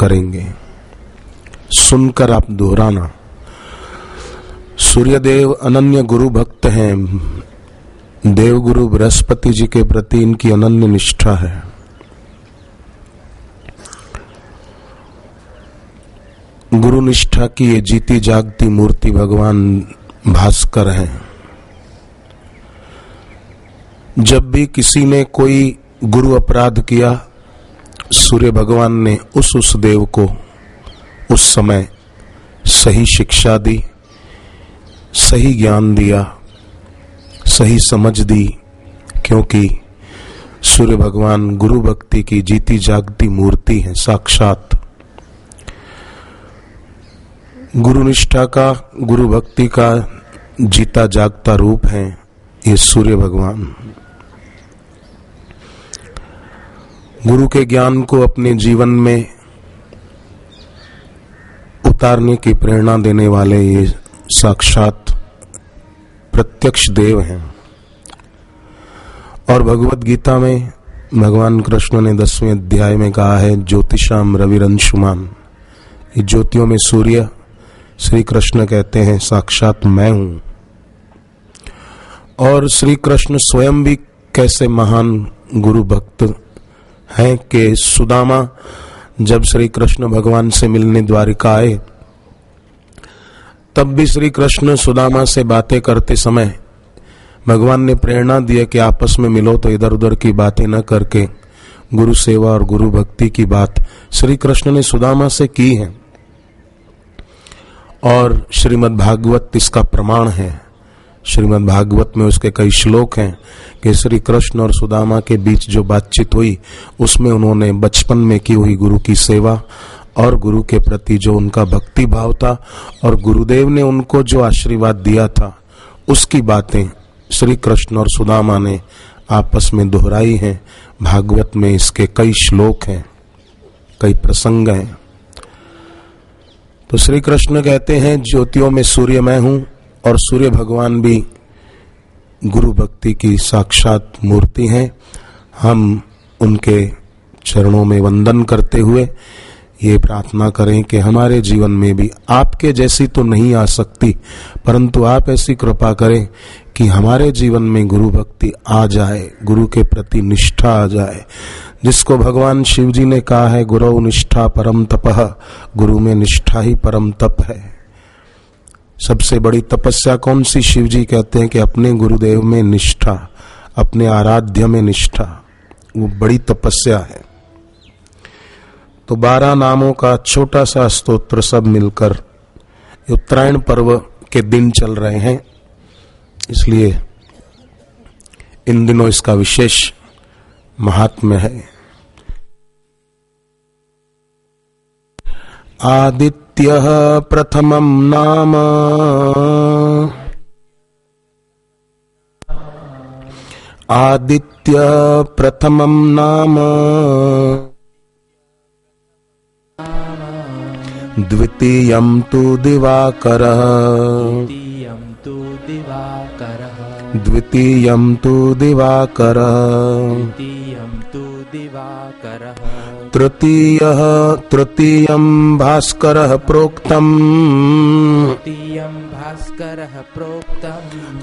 करेंगे, सुनकर आप दोहराना। सूर्यदेव अनन्य गुरु भक्त हैं। देवगुरु बृहस्पति जी के प्रति इनकी अनन्य निष्ठा है। गुरु निष्ठा की ये जीती जागती मूर्ति भगवान भास्कर हैं। जब भी किसी ने कोई गुरु अपराध किया, सूर्य भगवान ने उस देव को उस समय सही शिक्षा दी, सही ज्ञान दिया, सही समझ दी, क्योंकि सूर्य भगवान गुरु भक्ति की जीती जागती मूर्ति है। साक्षात गुरु निष्ठा का, गुरु भक्ति का जीता जागता रूप है ये सूर्य भगवान। गुरु के ज्ञान को अपने जीवन में उतारने की प्रेरणा देने वाले ये साक्षात प्रत्यक्ष देव हैं। और भगवत गीता में भगवान कृष्ण ने 10वें अध्याय में कहा है, ज्योतिषाम रविरंशुमान। ये ज्योतियों में सूर्य श्री कृष्ण कहते हैं साक्षात मैं हूं। और श्री कृष्ण स्वयं भी कैसे महान गुरु भक्त हैं कि सुदामा जब श्री कृष्ण भगवान से मिलने द्वारिका आए, तब भी श्री कृष्ण सुदामा से बातें करते समय भगवान ने प्रेरणा दी कि आपस में मिलो, तो इधर उधर की बातें न करके गुरु सेवा और गुरु भक्ति की बात श्री कृष्ण ने सुदामा से की है। और श्रीमद् भागवत इसका प्रमाण है। श्रीमद् भागवत में उसके कई श्लोक हैं कि श्री कृष्ण और सुदामा के बीच जो बातचीत हुई, उसमें उन्होंने बचपन में की हुई गुरु की सेवा और गुरु के प्रति जो उनका भक्ति भाव था और गुरुदेव ने उनको जो आशीर्वाद दिया था, उसकी बातें श्री कृष्ण और सुदामा ने आपस में दोहराई हैं। भागवत में इसके कई श्लोक हैं, कई प्रसंग हैं। तो श्री कृष्ण कहते हैं ज्योतियों में सूर्य मैं हूं, और सूर्य भगवान भी गुरु भक्ति की साक्षात मूर्ति हैं। हम उनके चरणों में वंदन करते हुए ये प्रार्थना करें कि हमारे जीवन में भी आपके जैसी तो नहीं आ सकती, परंतु आप ऐसी कृपा करें कि हमारे जीवन में गुरु भक्ति आ जाए, गुरु के प्रति निष्ठा आ जाए। जिसको भगवान शिव जी ने कहा है, गुरु निष्ठा परम तपः, गुरु में निष्ठा ही परम तप है। सबसे बड़ी तपस्या कौन सी? शिव जी कहते हैं कि अपने गुरुदेव में निष्ठा, अपने आराध्य में निष्ठा, वो बड़ी तपस्या है। तो 12 नामों का छोटा सा स्तोत्र सब मिलकर उत्तरायण पर्व के दिन चल रहे हैं, इसलिए इन दिनों इसका विशेष महात्म्य है। आदित्यः प्रथमं नाम, आदित्य प्रथमं नाम, द्वितीयं तु दिवाकरः, द्वितीयं तु दिवाकरः, तृतीयं भास्करः प्रोक्तम्,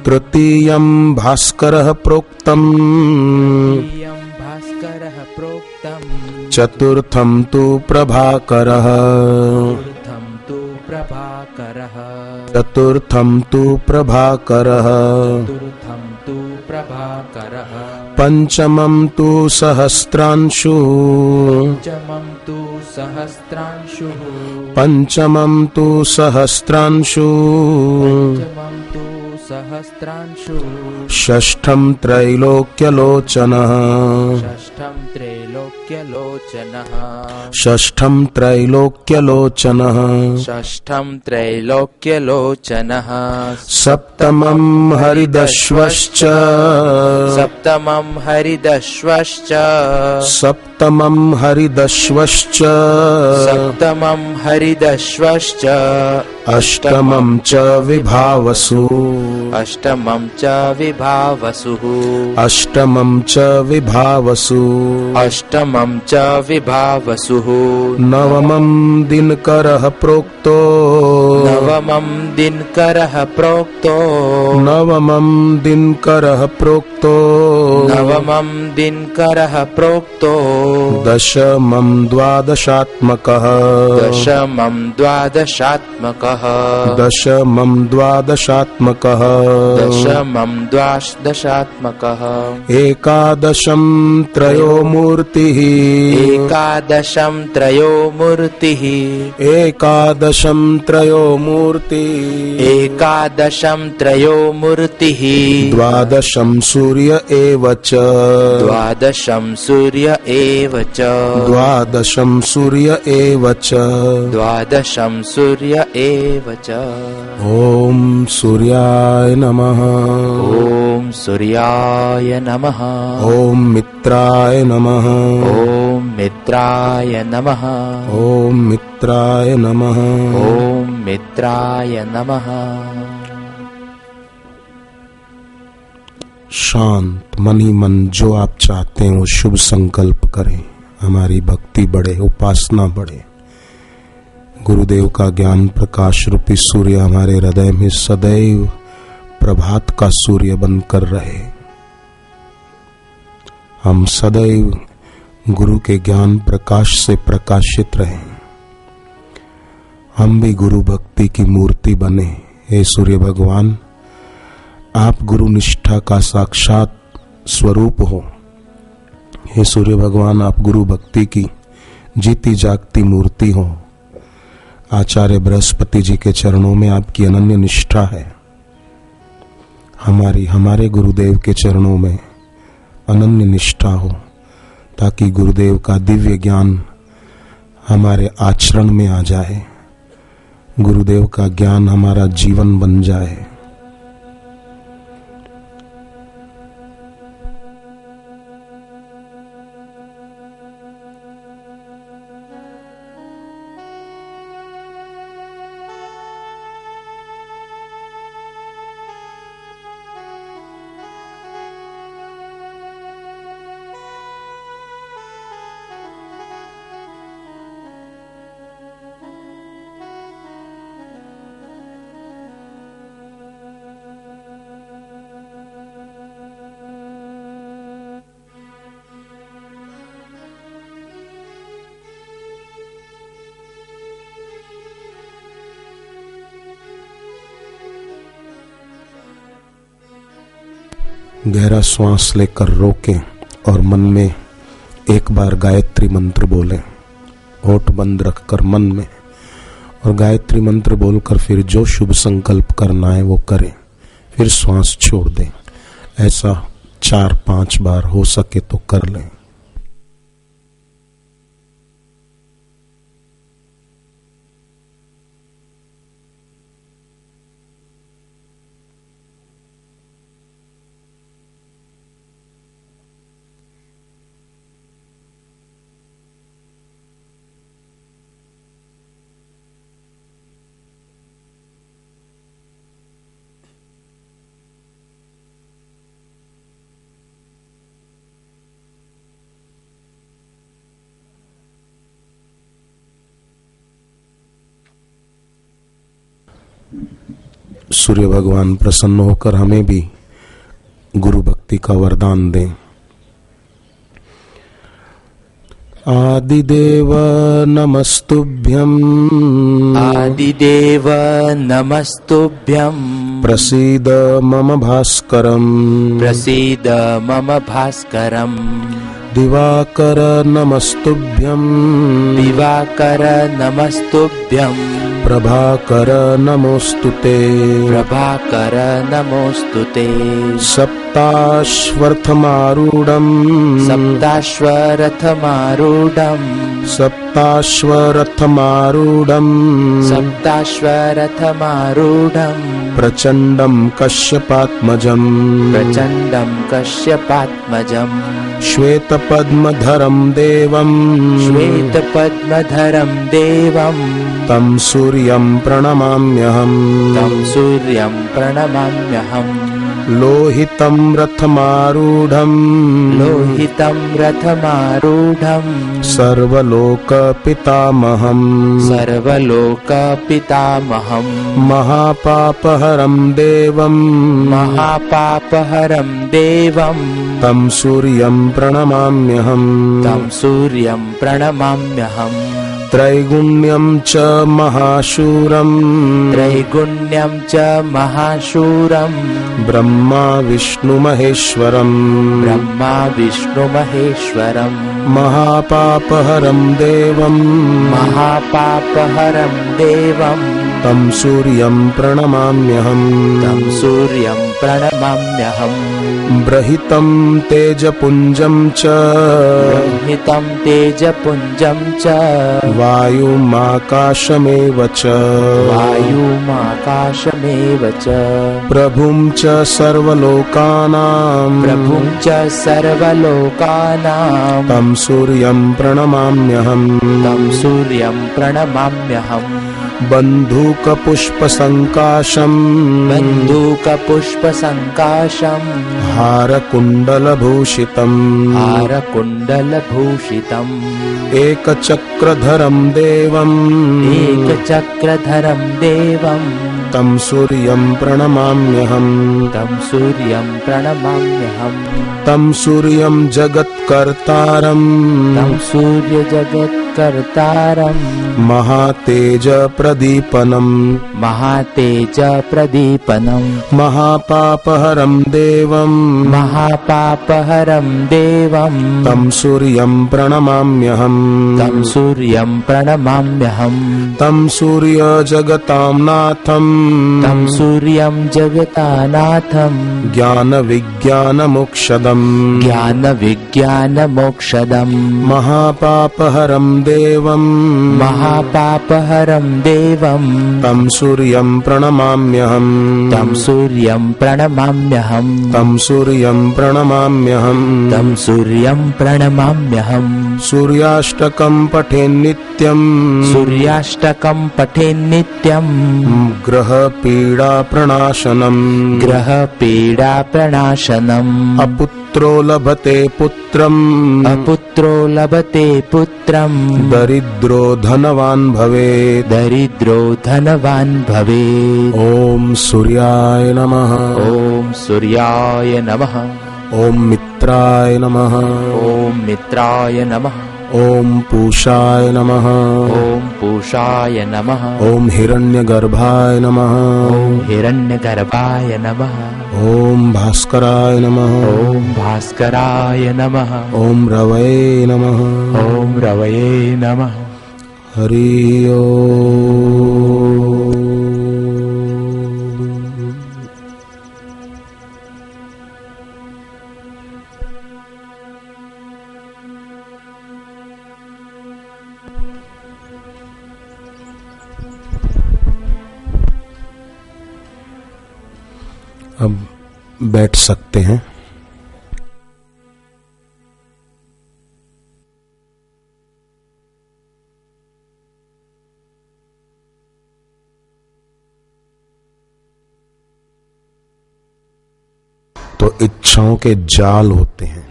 तृतीयं भास्करः प्रोक्तम्, चतुर्थं तु प्रभाकरः, चतुर्थं तु प्रभाकरः, पंचमं तु सहस्रांशु, पंचमं तु सहस्रांशु, षष्ठं त्रैलोक्यलोचनः, षष्ठं त्रैलोक्यलोचनः, सप्तमं हरिदश्वश्च, सप्तमं हरिदश्वश्च, सप्तमं हरिदश्वश्च, सप्तमं हरिदश्वश्च, अष्टमं च विभावसु, अष्टमं च विभावसु, अष्टमं च विभावसु, अष्टमं अष्टमं च विभावसुः नवमं दिनकरः प्रोक्तो नवमं दिनकरः प्रोक्तो नवमं दिनकरः प्रोक्तो नवमं दिनकरः प्रोक्तो दशमं द्वादशात्मकः दशमं द्वादशात्मकः दशमं द्वादशात्मकः दशमं द्वादशात्मकः एकादशं त्रयोमूर्तिः एकादशं त्रयोमूर्तिः एकादशं त्रयोमूर्तिः एकादशं त्रयोमूर्तिः द्वादशं सूर्य एव च द्वादशं सूर्य एव च द्वादशं सूर्य एव च द्वादशं सूर्य एव च ॐ सूर्याय नमः ॐ सूर्याय नमः ॐ मित्राय नमः ॐ मित्राय नमः ॐ मित्राय नमः ॐ मित्राय नमः। शांत मन ही मन जो आप चाहते हैं वो शुभ संकल्प करें। हमारी भक्ति बढ़े, उपासना बढ़े। गुरुदेव का ज्ञान प्रकाश रूपी सूर्य हमारे हृदय में सदैव प्रभात का सूर्य बनकर रहे। हम सदैव गुरु के ज्ञान प्रकाश से प्रकाशित रहें। हम भी गुरु भक्ति की मूर्ति बने। हे सूर्य भगवान, आप गुरु निष्ठा का साक्षात स्वरूप हो। हे सूर्य भगवान, आप गुरु भक्ति की जीती जागती मूर्ति हो। आचार्य बृहस्पति जी के चरणों में आपकी अनन्य निष्ठा है। हमारे गुरुदेव के चरणों में अनन्य निष्ठा हो, ताकि गुरुदेव का दिव्य ज्ञान हमारे आचरण में आ जाए, गुरुदेव का ज्ञान हमारा जीवन बन जाए। गहरा श्वास लेकर रोकें और मन में एक बार गायत्री मंत्र बोलें। होठ बंद रखकर मन में, और गायत्री मंत्र बोलकर फिर जो शुभ संकल्प करना है वो करें, फिर श्वास छोड़ दें। ऐसा 4-5 बार हो सके तो कर लें। सूर्य भगवान प्रसन्न होकर हमें भी गुरु भक्ति का वरदान दें। आदिदेव नमस्तुभ्यं आदिदेव नमस्तुभ्यं प्रसीद मम भास्करम् प्रसीद मम भास्करम् दिवाकर नमस्तुभ्यं दिवाकर नमस्तुभ्यं प्रभाकर नमोस्तुते प्रभाकर नमोस्तुते सप्ताश्वरथमारूढम् सप्ताश्वरथमारूढम् सप्ताश्वरथमारूढम् सप्ताश्वरथमारूढम् प्रचण्डं कश्यपात्मजम् प्रचण्डं कश्यपात्मजम् श्वेतपद्मधरं देवम् श्वेतपद्मधरं देवम् तं सूर्यं प्रणमाम्यहम् तं सूर्यं प्रणमाम्यहम् लोहितं रथमारूढं लोहितं रथमारूढं सर्वलोकपितामहं सर्वलोकपितामहं महापापहरं देवं महापापहरं देवं तं सूर्यं प्रणमाम्यहम् तं सूर्यं प्रणमाम्यहम् त्रैगुण्यं च महाशूरं त्रैगुण्यं च महाशूरं ब्रह्मा विष्णुमहेश्वरम् ब्रह्मा विष्णुमहेश्वरं महापापहरं देवं महापापहरं देवं तं सूर्यं प्रणमाम्यहम् तं सूर्यं प्रणमाम्यहम् ब्रहितं तेजपुञ्जं च ब्रह्मितं तेजपुञ्जं च वायुमाकाशमेव च वायुमाकाशमेव च प्रभुं च सर्वलोकानां प्रभुं च सर्वलोकानां तं सूर्यं प्रणमाम्यहम् तं सूर्यं प्रणमाम्यहम् बन्धूकपुष्पसङ्काशं बन्धूकपुष्पसङ्काशं हारकुण्डलभूषितम् हारकुण्डलभूषितम् एकचक्रधरं देवम् एकचक्रधरं देवं तं सूर्यं प्रणमाम्यहम् तं सूर्यं प्रणमाम्यहम् तं सूर्यं जगत्कर्तारम् तं सूर्यजगत्कर्तारम् महातेजप्रदीपनम् महातेजप्रदीपनम् महापापहरं देवम् महापापहरं देवं तं सूर्यं प्रणमाम्यहम् तं सूर्यं प्रणमाम्यहम् तं सूर्यजगतां नाथम् तं सूर्यं जगतानाथम् ज्ञानविज्ञानमोक्षदम् ज्ञानविज्ञानमोक्षदम् महापापहरं देवम् महापापहरं देवं तं सूर्यं प्रणमाम्यहम् तं सूर्यं प्रणमाम्यहम् तं सूर्यं प्रणमाम्यहम् तं सूर्यं प्रणमाम्यहम् सूर्याष्टकं पठेन्नित्यम् सूर्याष्टकं पठेन्नित्यम् ग्रहपीडाप्रणाशनम् ग्रहपीडाप्रणाशनम् अपुत्रो लभते पुत्रम् अपुत्रो लभते पुत्रम् दरिद्रो धनवान् भवेत् दरिद्रो धनवान् भवेत् ॐ सूर्याय नमः ॐ सूर्याय नमः ॐ मित्राय नमः ॐ मित्राय नमः ॐ पूषाय नमः ॐ पूषाय नमः ॐ हिरण्यगर्भाय नमः ॐ हिरण्यगर्भाय नमः ॐ भास्कराय नमः ॐ भास्कराय नमः ॐ रवये नमः ॐ रवये नमः हरि ओम्। अब बैठ सकते हैं। तो इच्छाओं के जाल होते हैं।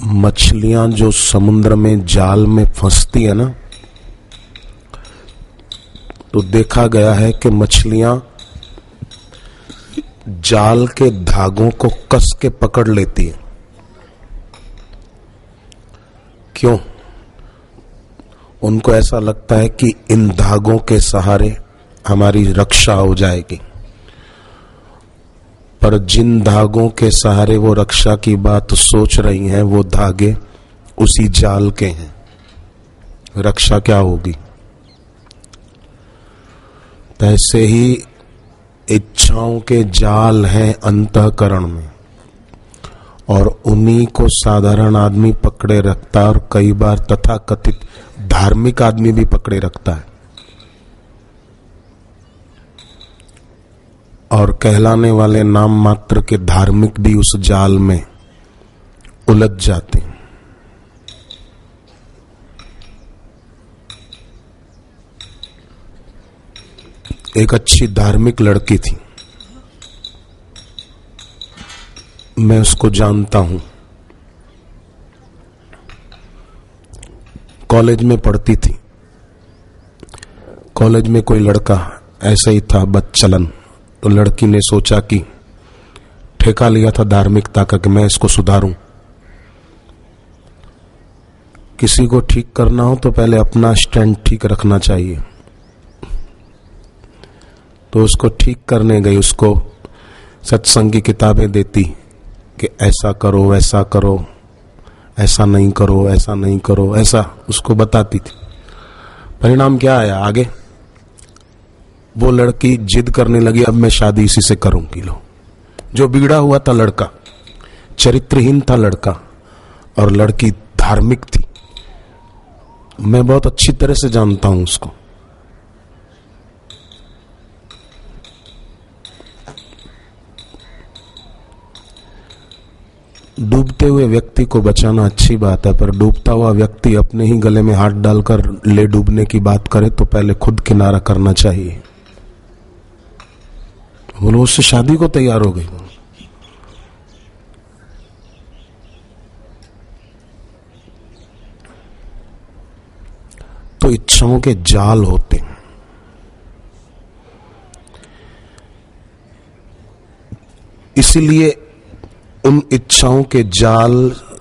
मछलियां जो समुद्र में जाल में फंसती है ना, तो देखा गया है कि मछलियां जाल के धागों को कस के पकड़ लेती हैं। क्यों? उनको ऐसा लगता है कि इन धागों के सहारे हमारी रक्षा हो जाएगी। पर जिन धागों के सहारे वो रक्षा की बात सोच रही हैं, वो धागे उसी जाल के हैं। रक्षा क्या होगी? ऐसे ही इच्छाओं के जाल हैं अंतःकरण में, और उन्हीं को साधारण आदमी पकड़े रखता है, और कई बार तथाकथित धार्मिक आदमी भी पकड़े रखता है। और कहलाने वाले नाम मात्र के धार्मिक भी उस जाल में उलझ जाते हैं। एक अच्छी धार्मिक लड़की थी, मैं उसको जानता हूं, कॉलेज में पढ़ती थी। कॉलेज में कोई लड़का ऐसे ही था बदचलन, तो लड़की ने सोचा कि ठेका लिया था धार्मिकता का कि मैं इसको सुधारूं। किसी को ठीक करना हो तो पहले अपना स्टैंड ठीक रखना चाहिए। तो उसको ठीक करने गई, उसको सत्संग की किताबें देती कि ऐसा करो, वैसा करो, ऐसा नहीं करो, ऐसा नहीं करो, ऐसा उसको बताती थी। परिणाम क्या आया आगे? वो लड़की जिद करने लगी, अब मैं शादी इसी से करूंगी। लो, जो बिगड़ा हुआ था लड़का, चरित्रहीन था लड़का, और लड़की धार्मिक थी। मैं बहुत अच्छी तरह से जानता हूं उसको। डूबते हुए व्यक्ति को बचाना अच्छी बात है, पर डूबता हुआ व्यक्ति अपने ही गले में हाथ डालकर ले डूबने की बात करे तो पहले खुद किनारा करना चाहिए। बोलो, उससे शादी को तैयार हो गई। तो इच्छाओं के जाल होते हैं। इसीलिए उन इच्छाओं के जाल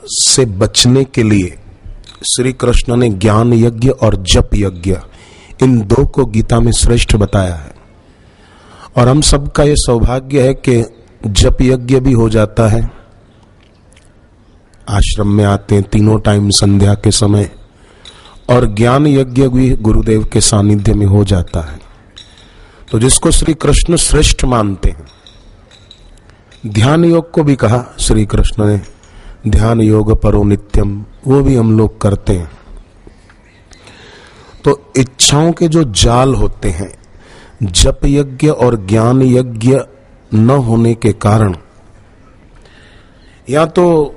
से बचने के लिए श्री कृष्ण ने ज्ञान यज्ञ और जप यज्ञ, इन दो को गीता में श्रेष्ठ बताया है। और हम सबका ये सौभाग्य है कि जप यज्ञ भी हो जाता है, आश्रम में आते हैं तीनों टाइम संध्या के समय, और ज्ञान यज्ञ भी गुरुदेव के सानिध्य में हो जाता है। तो जिसको श्री कृष्ण श्रेष्ठ मानते हैं, ध्यान योग को भी कहा श्री कृष्ण ने, ध्यान योग परो नित्यम, वो भी हम लोग करते हैं। तो इच्छाओं के जो जाल होते हैं, जप यज्ञ और ज्ञान यज्ञ न होने के कारण, या तो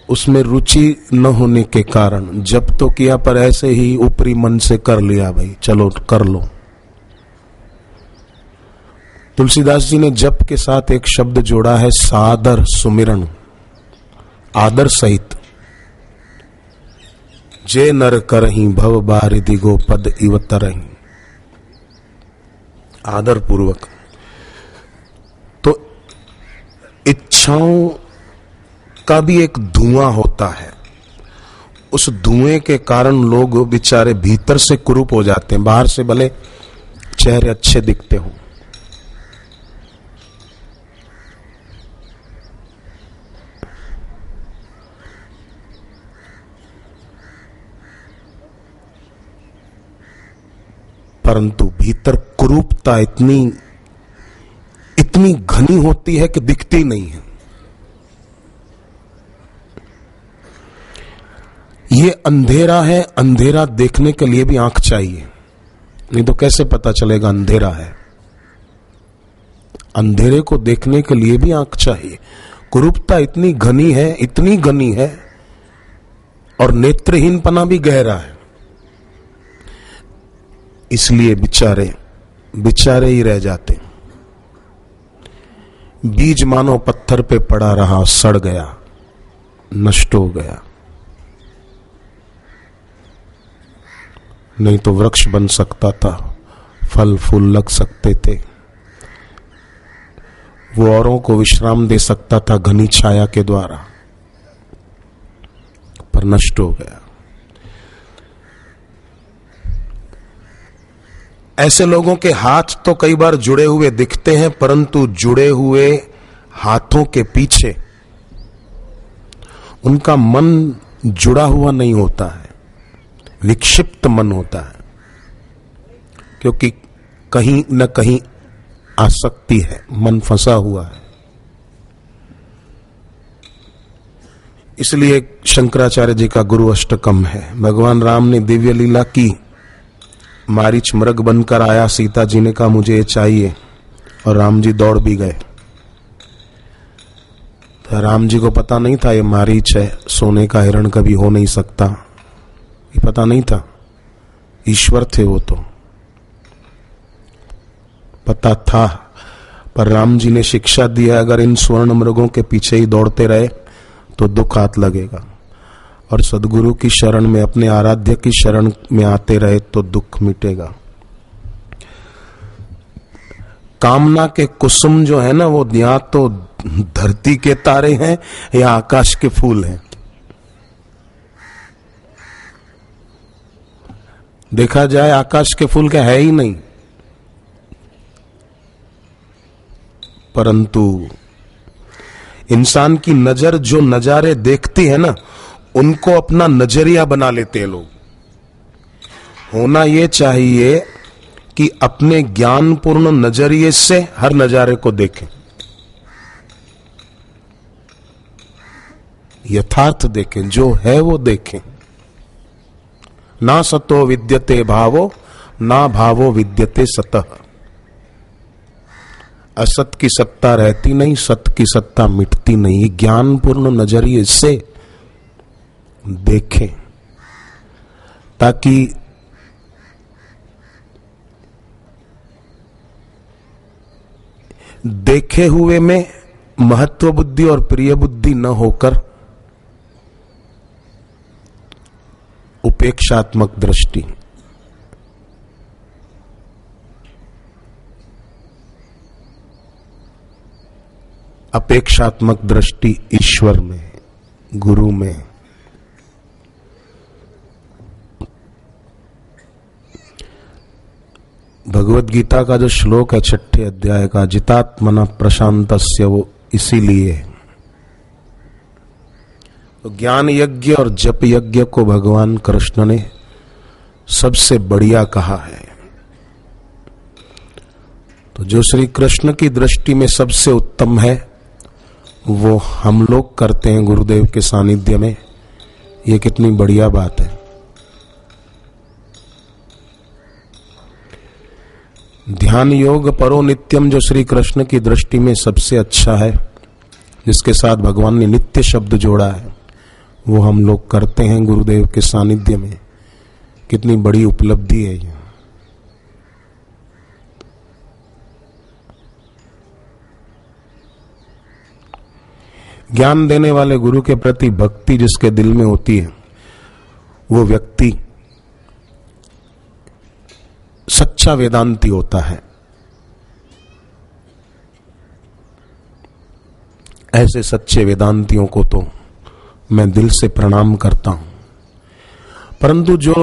उसमें रुचि न होने के कारण, जप तो किया पर ऐसे ही ऊपरी मन से कर लिया, भाई चलो कर लो। तुलसीदास जी ने जप के साथ एक शब्द जोड़ा है, सादर सुमिरन, आदर सहित। जे नर करहीं भव बारिधि गो पद इव तरहीं, आदर पूर्वक। तो इच्छाओं का भी एक धुआं होता है, उस धुएं के कारण लोग बेचारे भीतर से कुरूप हो जाते हैं, बाहर से भले चेहरे अच्छे दिखते हों। परंतु भीतर कुरूपता इतनी घनी होती है कि दिखती नहीं है। ये अंधेरा है, अंधेरा देखने के लिए भी आंख चाहिए, नहीं तो कैसे पता चलेगा अंधेरा है। अंधेरे को देखने के लिए भी आंख चाहिए। कुरूपता इतनी घनी है, इतनी घनी है, और नेत्रहीनपना भी गहरा है। इसलिए बेचारे ही रह जाते। बीज मानो पत्थर पे पड़ा रहा, सड़ गया, नष्ट हो गया। नहीं तो वृक्ष बन सकता था, फल फूल लग सकते थे, वो औरों को विश्राम दे सकता था घनी छाया के द्वारा, पर नष्ट हो गया। ऐसे लोगों के हाथ तो कई बार जुड़े हुए दिखते हैं, परंतु जुड़े हुए हाथों के पीछे उनका मन जुड़ा हुआ नहीं होता है, विक्षिप्त मन होता है, क्योंकि कहीं न कहीं आसक्ति है, मन फंसा हुआ है। इसलिए शंकराचार्य जी का गुरु अष्टकम है। भगवान राम ने दिव्य लीला की, मारीच मृग बनकर आया, सीता जी ने कहा मुझे ये चाहिए, और राम जी दौड़ भी गए। तो राम जी को पता नहीं था ये मारीच है, सोने का हिरण कभी हो नहीं सकता, ये पता नहीं था, ईश्वर थे वो तो। पता था, पर राम जी ने शिक्षा दिया अगर इन स्वर्ण मृगों के पीछे ही दौड़ते रहे तो दुख हाथ लगेगा, और सदगुरु की शरण में, अपने आराध्य की शरण में आते रहे तो दुख मिटेगा। कामना के कुसुम जो है ना, वो या तो धरती के तारे हैं या आकाश के फूल हैं। देखा जाए आकाश के फूल क्या है ही नहीं, परंतु इंसान की नजर जो नजारे देखती है ना, उनको अपना नजरिया बना लेते हैं लोग। होना यह चाहिए कि अपने ज्ञानपूर्ण नजरिए से हर नजारे को देखें, यथार्थ देखें, जो है वो देखें। ना सतो विद्यते भावो, ना भावो विद्यते सतः। असत की सत्ता रहती नहीं, सत की सत्ता मिटती नहीं। ज्ञानपूर्ण नजरिए से देखें ताकि देखे हुए में महत्व बुद्धि और प्रिय बुद्धि न होकर उपेक्षात्मक दृष्टि, अपेक्षात्मक दृष्टि ईश्वर में, गुरु में। भगवत गीता का जो श्लोक है 6ठे अध्याय का, जितात्मना प्रशांतस्य, वो इसीलिए। तो ज्ञान यज्ञ और जप यज्ञ को भगवान कृष्ण ने सबसे बढ़िया कहा है। तो जो श्री कृष्ण की दृष्टि में सबसे उत्तम है वो हम लोग करते हैं गुरुदेव के सानिध्य में। ये कितनी बढ़िया बात है। ध्यान योग परो नित्यम जो श्री कृष्ण की दृष्टि में सबसे अच्छा है, जिसके साथ भगवान ने नित्य शब्द जोड़ा है, वो हम लोग करते हैं गुरुदेव के सानिध्य में। कितनी बड़ी उपलब्धि है ये। ज्ञान देने वाले गुरु के प्रति भक्ति जिसके दिल में होती है, वो व्यक्ति सच्चा वेदांती होता है। ऐसे सच्चे वेदांतियों को तो मैं दिल से प्रणाम करता हूं। परंतु जो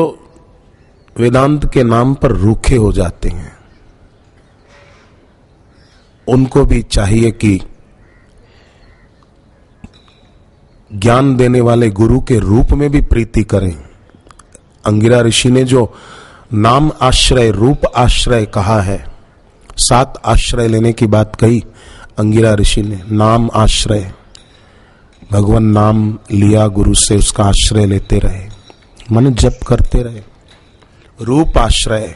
वेदांत के नाम पर रूखे हो जाते हैं, उनको भी चाहिए कि ज्ञान देने वाले गुरु के रूप में भी प्रीति करें। अंगिरा ऋषि ने जो नाम आश्रय, रूप आश्रय कहा है, 7 आश्रय लेने की बात कही अंगिरा ऋषि ने। नाम आश्रय, भगवान नाम लिया गुरु से, उसका आश्रय लेते रहे, मन जप करते रहे। रूप आश्रय,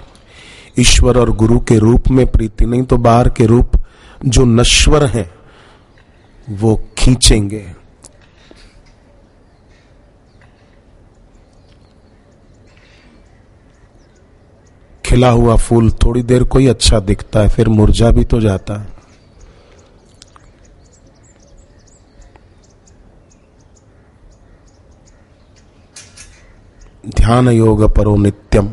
ईश्वर और गुरु के रूप में प्रीति, नहीं तो बाहर के रूप जो नश्वर हैं वो खींचेंगे। खिला हुआ फूल थोड़ी देर को ही अच्छा दिखता है, फिर मुरझा भी तो जाता है। ध्यान योग परो नित्यम।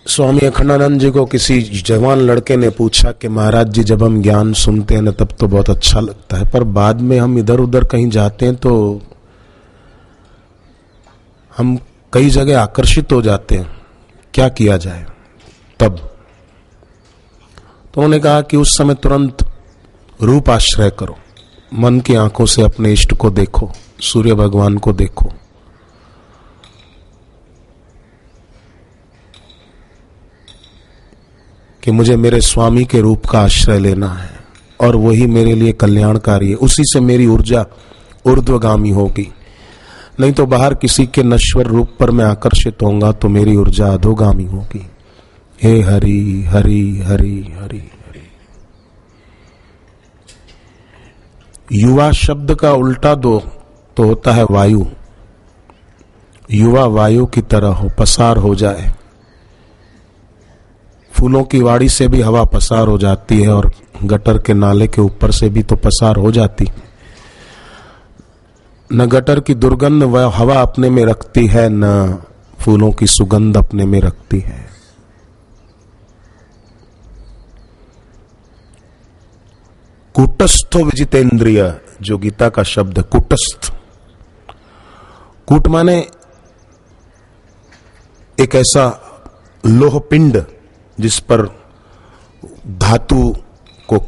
स्वामी अखंडानंद जी को किसी जवान लड़के ने पूछा कि महाराज जी, जब हम ज्ञान सुनते हैं ना तब तो बहुत अच्छा लगता है, पर बाद में हम इधर उधर कहीं जाते हैं तो हम कई जगह आकर्षित हो जाते हैं, क्या किया जाए तब? तो उन्होंने कहा कि उस समय तुरंत रूप आश्रय करो, मन की आंखों से अपने इष्ट को देखो, सूर्य भगवान को देखो। कि मुझे मेरे स्वामी के रूप का आश्रय लेना है और वही मेरे लिए कल्याणकारी है, उसी से मेरी ऊर्जा ऊर्ध्वगामी होगी। नहीं तो बाहर किसी के नश्वर रूप पर मैं आकर्षित होऊंगा तो मेरी ऊर्जा अधोगामी होगी। हे हरि हरि हरि हरि हरि। युवा शब्द का उल्टा दो तो होता है वायु। युवा वायु की तरह हो, पसार हो जाए। फूलों की वाड़ी से भी हवा पसार हो जाती है और गटर के नाले के ऊपर से भी तो पसार हो जाती। न गटर की दुर्गंध वह हवा अपने में रखती है, न फूलों की सुगंध अपने में रखती है। कूटस्थो विजितेंद्रिय, जो गीता का शब्द है, कूटस्थ। कूट माने एक ऐसा लोह पिंड जिस पर धातु को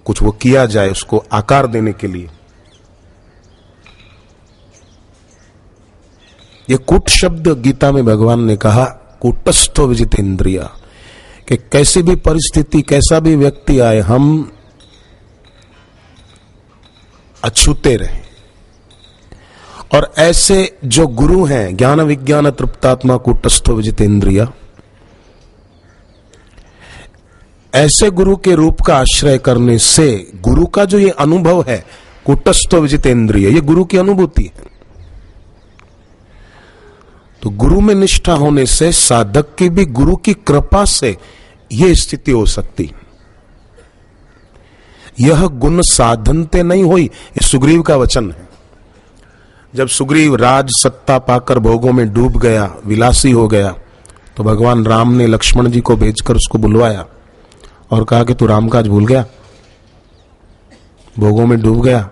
कुछ वो किया जाए, उसको आकार देने के लिए। ये कूट शब्द गीता में भगवान ने कहा, कूटस्थो विजितेंद्रिय, कि कैसी भी परिस्थिति, कैसा भी व्यक्ति आए, हम अछूते रहे। और ऐसे जो गुरु हैं, ज्ञान विज्ञान तृप्तात्मा कूटस्थो विजितेंद्रिय, ऐसे गुरु के रूप का आश्रय करने से गुरु का जो ये अनुभव है, कूटस्थो विजितेंद्रिय, ये गुरु की अनुभूति है। तो गुरु में निष्ठा होने से साधक की भी गुरु की कृपा से ये स्थिति हो सकती। यह गुण साधनते नहीं हुई, ये सुग्रीव का वचन है। जब सुग्रीव राज सत्ता पाकर भोगों में डूब गया, विलासी हो गया, तो भगवान राम ने लक्ष्मण जी को भेजकर उसको बुलवाया और कहा कि तू राम काज भूल गया, भोगों में डूब गया।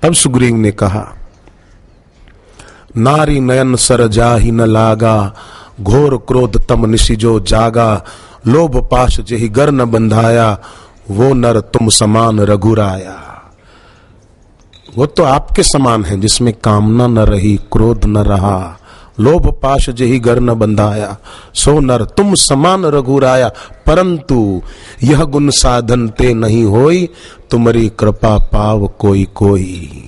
तब सुग्रीव ने कहा, नारी नयन सर जाहि न लागा, घोर क्रोध तम निशिजो जागा, लोभ पाश जेहि गर न बंधाया, वो नर तुम समान रघुराया। वो तो आपके समान है जिसमें कामना न रही, क्रोध न रहा, लोभ पाश जेहि गर न बंधाया, सो नर तुम समान रघुराया। परंतु यह गुण साधन ते नहीं होई, तुम्हारी कृपा पाव कोई कोई।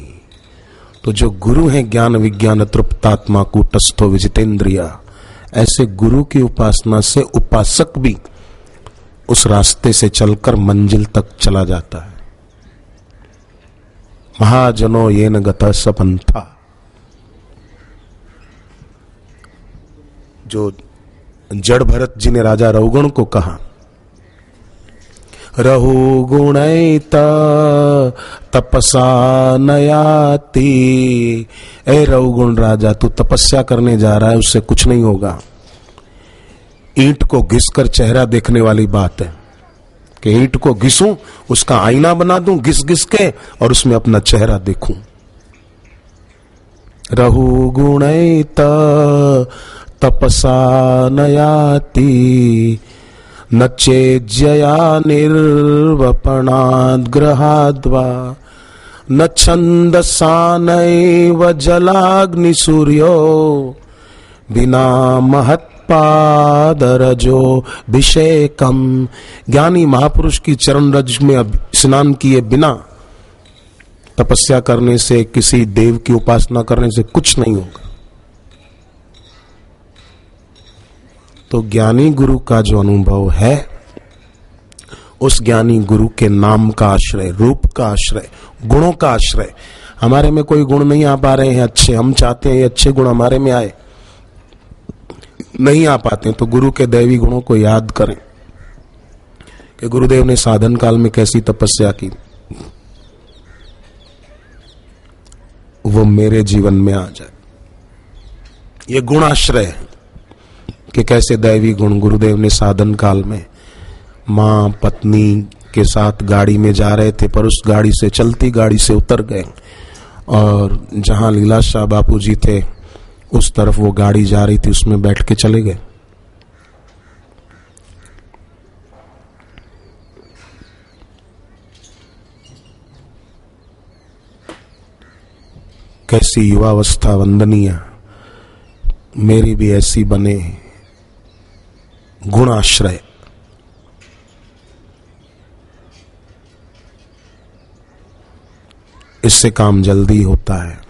तो जो गुरु हैं ज्ञान विज्ञान तृप्तात्मा कूटस्थो विजितेंद्रिय, ऐसे गुरु की उपासना से उपासक भी उस रास्ते से चलकर मंजिल तक चला जाता है। महाजनो येन गतः स पंथा, जो जड़ भरत जी ने राजा रहुगुण को कहा, रहुगुणैत तपसा नयाति। ए रहुगुण राजा, तू तपस्या करने जा रहा है, उससे कुछ नहीं होगा। ईंट को घिसकर चेहरा देखने वाली बात है कि ईंट को घिसूं, उसका आईना बना दूं घिस घिस के, और उसमें अपना चेहरा देखूं। रहुगुणैत तपसा नयाति, न चेज्यया निर्वपणाद् ग्रहाद्वा, न छन्दसा नैव जलाग्निसूर्यो, बिना महत्पादरजो अभिषेकम। ज्ञानी महापुरुष की चरण रज में स्नान किए बिना तपस्या करने से, किसी देव की उपासना करने से कुछ नहीं होगा। तो ज्ञानी गुरु का जो अनुभव है, उस ज्ञानी गुरु के नाम का आश्रय, रूप का आश्रय, गुणों का आश्रय। हमारे में कोई गुण नहीं आ पा रहे हैं अच्छे, हम चाहते हैं ये अच्छे गुण हमारे में आए, नहीं आ पाते हैं, तो गुरु के दैवी गुणों को याद करें कि गुरुदेव ने साधन काल में कैसी तपस्या की, वो मेरे जीवन में आ जाए। ये गुण आश्रय है कि कैसे दैवी गुण गुरुदेव ने साधन काल में मां पत्नी के साथ गाड़ी में जा रहे थे, पर उस गाड़ी से, चलती गाड़ी से उतर गए और जहां लीलाशाह बापू जी थे उस तरफ वो गाड़ी जा रही थी, उसमें बैठ के चले गए। कैसी युवावस्था वंदनीय, मेरी भी ऐसी बने गुण आश्रय। इससे काम जल्दी होता है,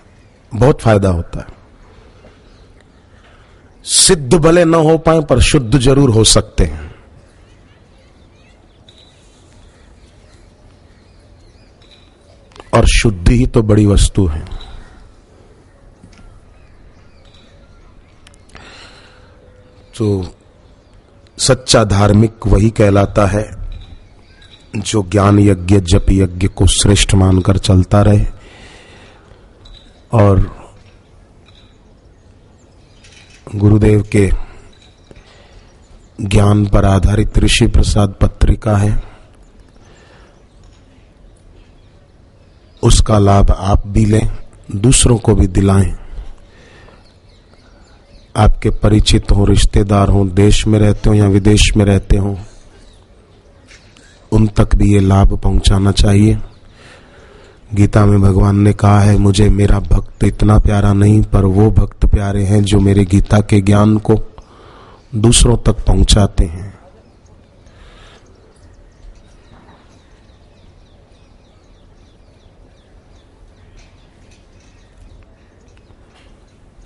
बहुत फायदा होता है। सिद्ध भले न हो पाए पर शुद्ध जरूर हो सकते हैं। और शुद्धि ही तो बड़ी वस्तु है। तो सच्चा धार्मिक वही कहलाता है जो ज्ञान यज्ञ जप यज्ञ को श्रेष्ठ मानकर चलता रहे और गुरुदेव के ज्ञान पर आधारित ऋषि प्रसाद पत्रिका है, उसका लाभ आप भी लें, दूसरों को भी दिलाएं। आपके परिचित हो, रिश्तेदार हो, देश में रहते हो या विदेश में रहते हो, उन तक भी ये लाभ पहुंचाना चाहिए। गीता में भगवान ने कहा है, मुझे मेरा भक्त इतना प्यारा नहीं पर वो भक्त प्यारे हैं जो मेरे गीता के ज्ञान को दूसरों तक पहुंचाते हैं।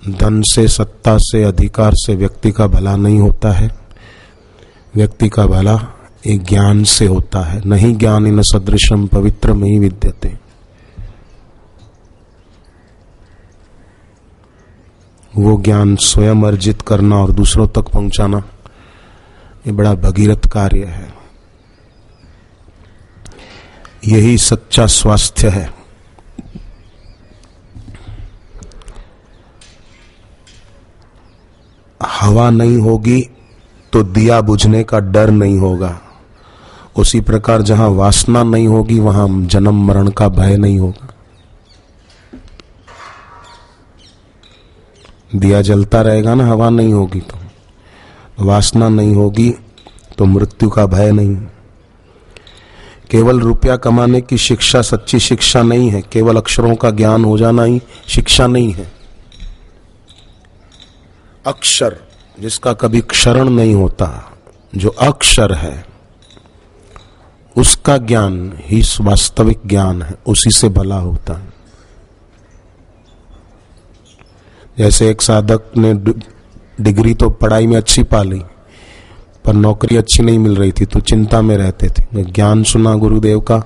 धन से, सत्ता से, अधिकार से व्यक्ति का भला नहीं होता है। व्यक्ति का भला एक ज्ञान से होता है। नहीं ज्ञानिन सदृशम पवित्रमयि विद्यते। वो ज्ञान स्वयं अर्जित करना और दूसरों तक पहुंचाना ये बड़ा भगीरथ कार्य है। यही सच्चा स्वास्थ्य है। हवा नहीं होगी तो दिया बुझने का डर नहीं होगा। उसी प्रकार जहां वासना नहीं होगी वहां जन्म मरण का भय नहीं होगा। दिया जलता रहेगा ना, हवा नहीं होगी तो। वासना नहीं होगी तो मृत्यु का भय नहीं। केवल रुपया कमाने की शिक्षा सच्ची शिक्षा नहीं है। केवल अक्षरों का ज्ञान हो जाना ही शिक्षा नहीं है। अक्षर जिसका कभी क्षरण नहीं होता, जो अक्षर है, उसका ज्ञान ही वास्तविक ज्ञान है। उसी से भला होता है। जैसे एक साधक ने डिग्री तो पढ़ाई में अच्छी पा ली पर नौकरी अच्छी नहीं मिल रही थी तो चिंता में रहते थे। ज्ञान सुना गुरुदेव का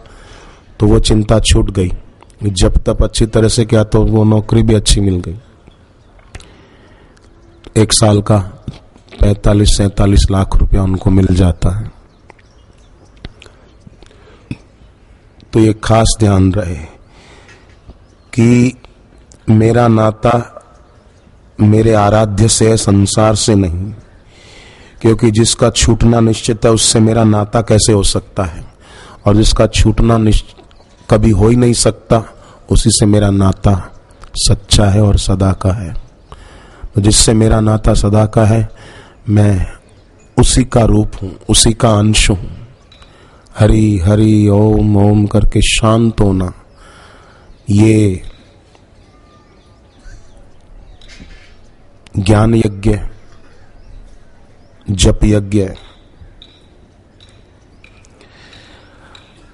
तो वो चिंता छूट गई। जब तक अच्छी तरह से किया तो वो नौकरी भी अच्छी मिल गई। 1 साल का 45-47 लाख रुपया उनको मिल जाता है। तो ये खास ध्यान रहे कि मेरा नाता मेरे आराध्य से है, संसार से नहीं। क्योंकि जिसका छूटना निश्चित है उससे मेरा नाता कैसे हो सकता है, और जिसका छूटना कभी हो ही नहीं सकता उसी से मेरा नाता सच्चा है और सदा का है। तो जिससे मेरा नाता सदा का है मैं उसी का रूप हूं, उसी का अंश हूं। हरि हरि ओम ओम करके शांत होना, ये ज्ञान यज्ञ जप यज्ञ।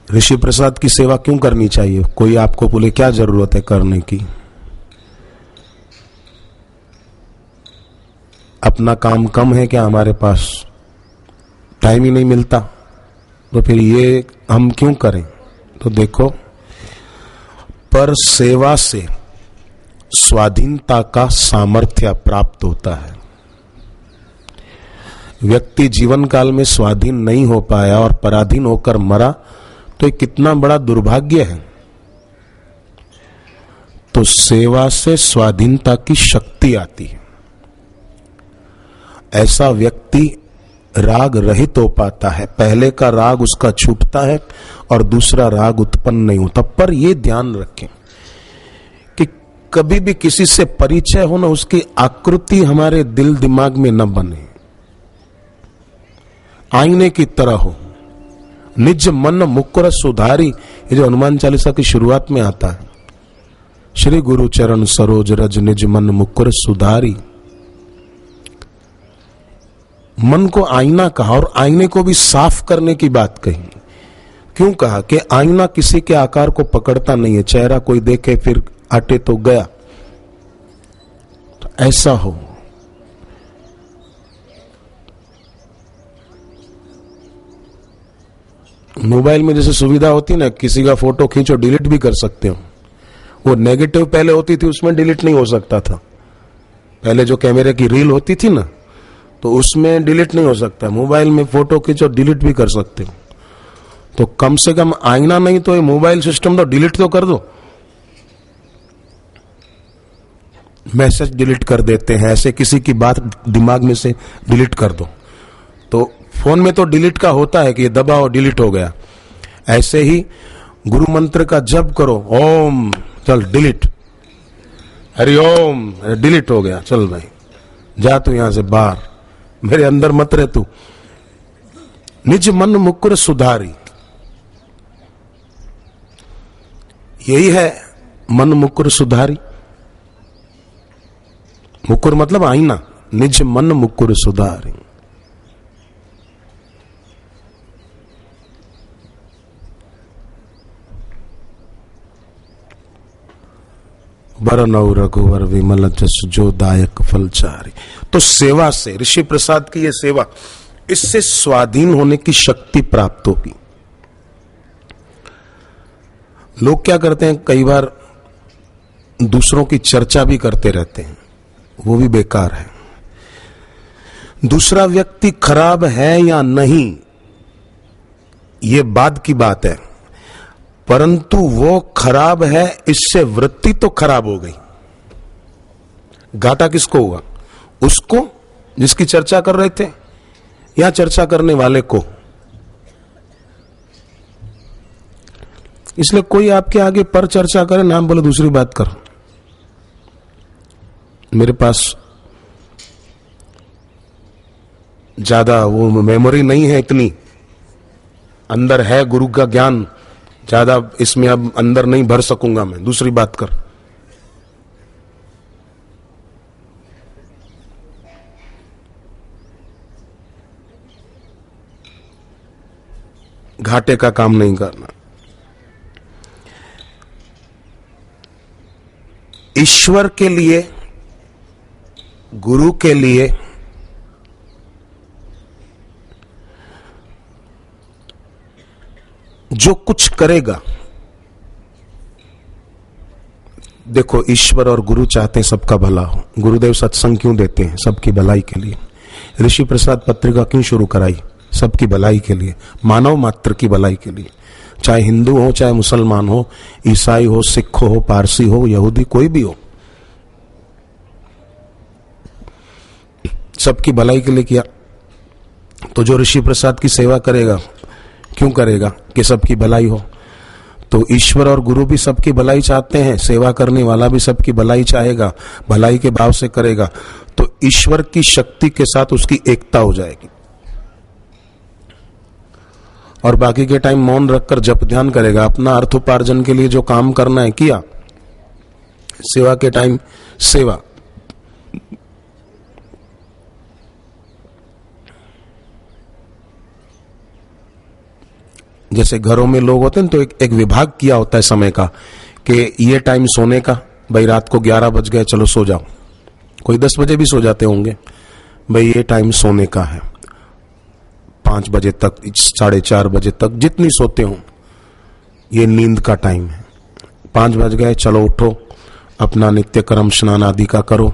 ऋषि प्रसाद की सेवा क्यों करनी चाहिए? कोई आपको बोले क्या जरूरत है करने की? अपना काम कम है क्या हमारे पास? टाइम ही नहीं मिलता तो फिर ये हम क्यों करें? तो देखो, पर सेवा से स्वाधीनता का सामर्थ्य प्राप्त होता है। व्यक्ति जीवन काल में स्वाधीन नहीं हो पाया और पराधीन होकर मरा तो ये कितना बड़ा दुर्भाग्य है। तो सेवा से स्वाधीनता की शक्ति आती है। ऐसा व्यक्ति राग रहित हो पाता है। पहले का राग उसका छूटता है और दूसरा राग उत्पन्न नहीं होता। पर यह ध्यान रखें कि कभी भी किसी से परिचय हो ना, उसकी आकृति हमारे दिल दिमाग में न बने, आईने की तरह हो। निज मन मुकुर सुधारी, ये जो हनुमान चालीसा की शुरुआत में आता है, श्री गुरु चरण सरोज रज निज मन मुकुर सुधारी। मन को आईना कहा और आईने को भी साफ करने की बात कही। क्यों कहा? कि आईना किसी के आकार को पकड़ता नहीं है। चेहरा कोई देखे फिर हटे तो गया, तो ऐसा हो। मोबाइल में जैसे सुविधा होती है ना, किसी का फोटो खींचो डिलीट भी कर सकते हो। वो नेगेटिव पहले होती थी, उसमें डिलीट नहीं हो सकता था। पहले जो कैमरे की रील होती थी ना, तो उसमें डिलीट नहीं हो सकता। मोबाइल में फोटो खींचो, डिलीट भी कर सकते हो। तो कम से कम आईना नहीं तो ये मोबाइल सिस्टम तो डिलीट तो कर दो। मैसेज डिलीट कर देते हैं, ऐसे किसी की बात दिमाग में से डिलीट कर दो। तो फोन में तो डिलीट का होता है कि ये दबाओ डिलीट हो गया। ऐसे ही गुरु मंत्र का जप करो, ओम, चल डिलीट, हरिओम, डिलीट हो गया, चल भाई जा तू यहां से बाहर, मेरे अंदर मत रह तू। निज मन मुकुर सुधारी, यही है मन मुकुर सुधारी। मुकुर मतलब आईना, निज मन मुकुर सुधारी। बरनौ रघुवर विमल जस जो दायक फलचारी। तो सेवा से, ऋषि प्रसाद की ये सेवा, इससे स्वाधीन होने की शक्ति प्राप्त होगी। लोग क्या करते हैं, कई बार दूसरों की चर्चा भी करते रहते हैं, वो भी बेकार है। दूसरा व्यक्ति खराब है या नहीं, ये बाद की बात है, परंतु वो खराब है, इससे वृत्ति तो खराब हो गई। घाटा किसको हुआ? उसको जिसकी चर्चा कर रहे थे, या चर्चा करने वाले को? इसलिए कोई आपके आगे पर चर्चा करे, नाम बोले दूसरी बात कर। मेरे पास ज्यादा वो मेमोरी नहीं है, इतनी अंदर है गुरु का ज्ञान, ज्यादा इसमें अब अंदर नहीं भर सकूंगा मैं, दूसरी बात कर। घाटे का काम नहीं करना। ईश्वर के लिए, गुरु के लिए जो कुछ करेगा, देखो ईश्वर और गुरु चाहते हैं सबका भला हो। गुरुदेव सत्संग क्यों देते हैं? सबकी भलाई के लिए। ऋषि प्रसाद पत्रिका क्यों शुरू कराई? सबकी भलाई के लिए, मानव मात्र की भलाई के लिए। चाहे हिंदू हो, चाहे मुसलमान हो, ईसाई हो, सिख हो, पारसी हो, यहूदी, कोई भी हो, सबकी भलाई के लिए किया। तो जो ऋषि प्रसाद की सेवा करेगा, क्यों करेगा? कि सबकी भलाई हो। तो ईश्वर और गुरु भी सबकी भलाई चाहते हैं, सेवा करने वाला भी सबकी भलाई चाहेगा, भलाई के भाव से करेगा, तो ईश्वर की शक्ति के साथ उसकी एकता हो जाएगी। और बाकी के टाइम मौन रखकर जप ध्यान करेगा, अपना अर्थोपार्जन के लिए जो काम करना है किया, सेवा के टाइम सेवा। जैसे घरों में लोग होते हैं तो एक विभाग किया होता है समय का, कि ये टाइम सोने का, भाई रात को 11 बज गए चलो सो जाओ। कोई 10 बजे भी सो जाते होंगे, भाई ये टाइम सोने का है, 5 बजे तक, 4:30 बजे तक, जितनी सोते हो ये नींद का टाइम है। 5 बज गए चलो उठो, अपना नित्य कर्म स्नान आदि का करो,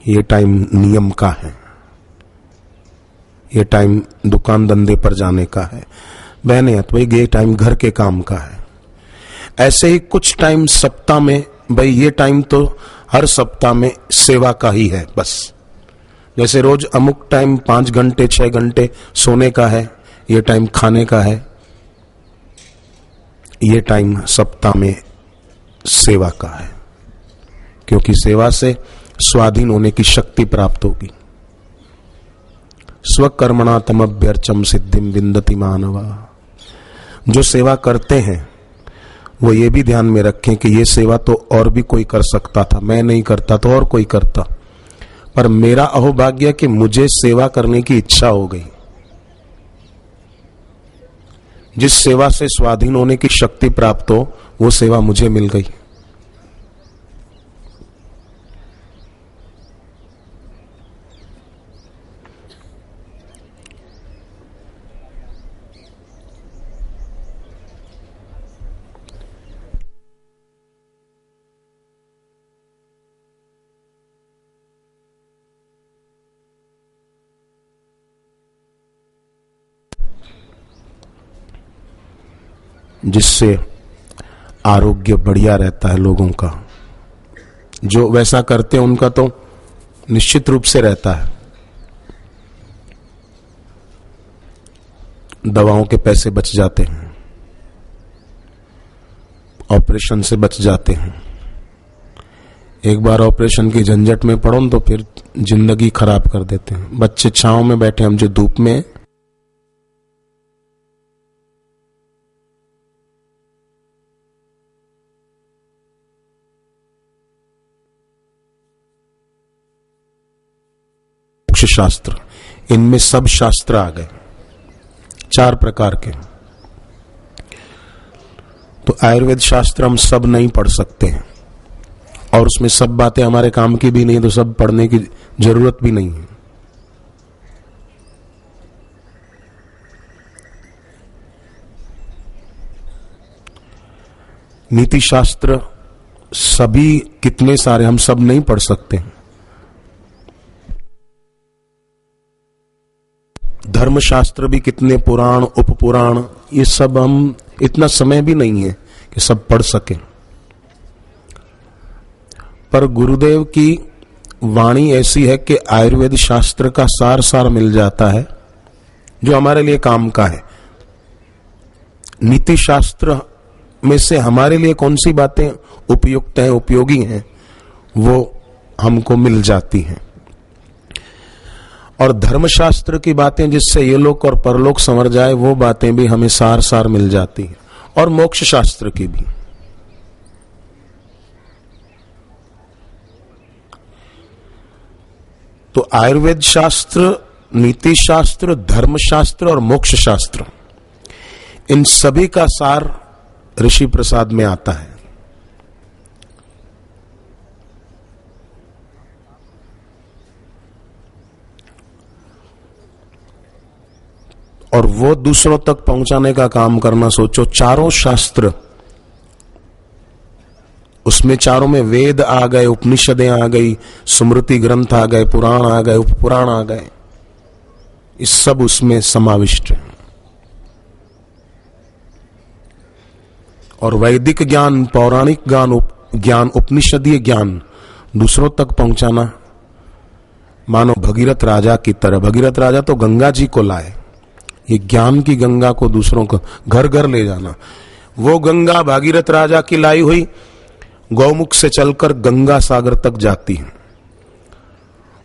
ये टाइम नियम का है, ये टाइम दुकान धंधे पर जाने का है। बहने तो भाई ये टाइम घर के काम का है। ऐसे ही कुछ टाइम सप्ताह में, भाई ये टाइम तो हर सप्ताह में सेवा का ही है बस। जैसे रोज अमुक टाइम 5 घंटे 6 घंटे सोने का है, ये टाइम खाने का है, ये टाइम सप्ताह में सेवा का है, क्योंकि सेवा से स्वाधीन होने की शक्ति प्राप्त होगी। स्वकर्मणा तमभ्यर्चम सिद्धिम विंदति मानवा। जो सेवा करते हैं वो ये भी ध्यान में रखें कि ये सेवा तो और भी कोई कर सकता था, मैं नहीं करता तो और कोई करता, पर मेरा अहोभाग्य कि मुझे सेवा करने की इच्छा हो गई। जिस सेवा से स्वाधीन होने की शक्ति प्राप्त हो, वो सेवा मुझे मिल गई। जिससे आरोग्य बढ़िया रहता है लोगों का। जो वैसा करते हैं उनका तो निश्चित रूप से रहता है। दवाओं के पैसे बच जाते हैं, ऑपरेशन से बच जाते हैं। एक बार ऑपरेशन की झंझट में पड़ो तो फिर जिंदगी खराब कर देते हैं। बच्चे छांव में बैठे, हम जो धूप में। मोक्ष शास्त्र, इनमें सब शास्त्र आ गए, 4 प्रकार के। तो आयुर्वेद शास्त्र हम सब नहीं पढ़ सकते हैं और उसमें सब बातें हमारे काम की भी नहीं, तो सब पढ़ने की जरूरत भी नहीं है। नीति शास्त्र सभी कितने सारे हम सब नहीं पढ़ सकते हैं। धर्मशास्त्र भी कितने पुराण उपपुराण, ये सब हम इतना समय भी नहीं है कि सब पढ़ सकें। पर गुरुदेव की वाणी ऐसी है कि आयुर्वेद शास्त्र का सार सार मिल जाता है जो हमारे लिए काम का है। नीति शास्त्र में से हमारे लिए कौन सी बातें उपयुक्त हैं, उपयोगी हैं, वो हमको मिल जाती हैं। और धर्मशास्त्र की बातें जिससे ये लोक और परलोक संवर जाए, वो बातें भी हमें सार सार मिल जाती हैं। और मोक्ष शास्त्र की भी। तो आयुर्वेद शास्त्र, नीति शास्त्र, धर्मशास्त्र और मोक्ष शास्त्र, इन सभी का सार ऋषि प्रसाद में आता है। और वो दूसरों तक पहुंचाने का काम करना। सोचो, चारों शास्त्र, उसमें चारों में वेद आ गए, उपनिषदें आ गई, स्मृति ग्रंथ आ गए, पुराण आ गए, उपपुराण आ गए, इस सब उसमें समाविष्ट है। और वैदिक ज्ञान, पौराणिक ज्ञान, उपनिषदीय ज्ञान दूसरों तक पहुंचाना, मानो भगीरथ राजा की तरह। भगीरथ राजा तो गंगा जी को लाए, ये ज्ञान की गंगा को दूसरों को घर घर ले जाना। वो गंगा भागीरथ राजा की लाई हुई गौमुख से चलकर गंगा सागर तक जाती है।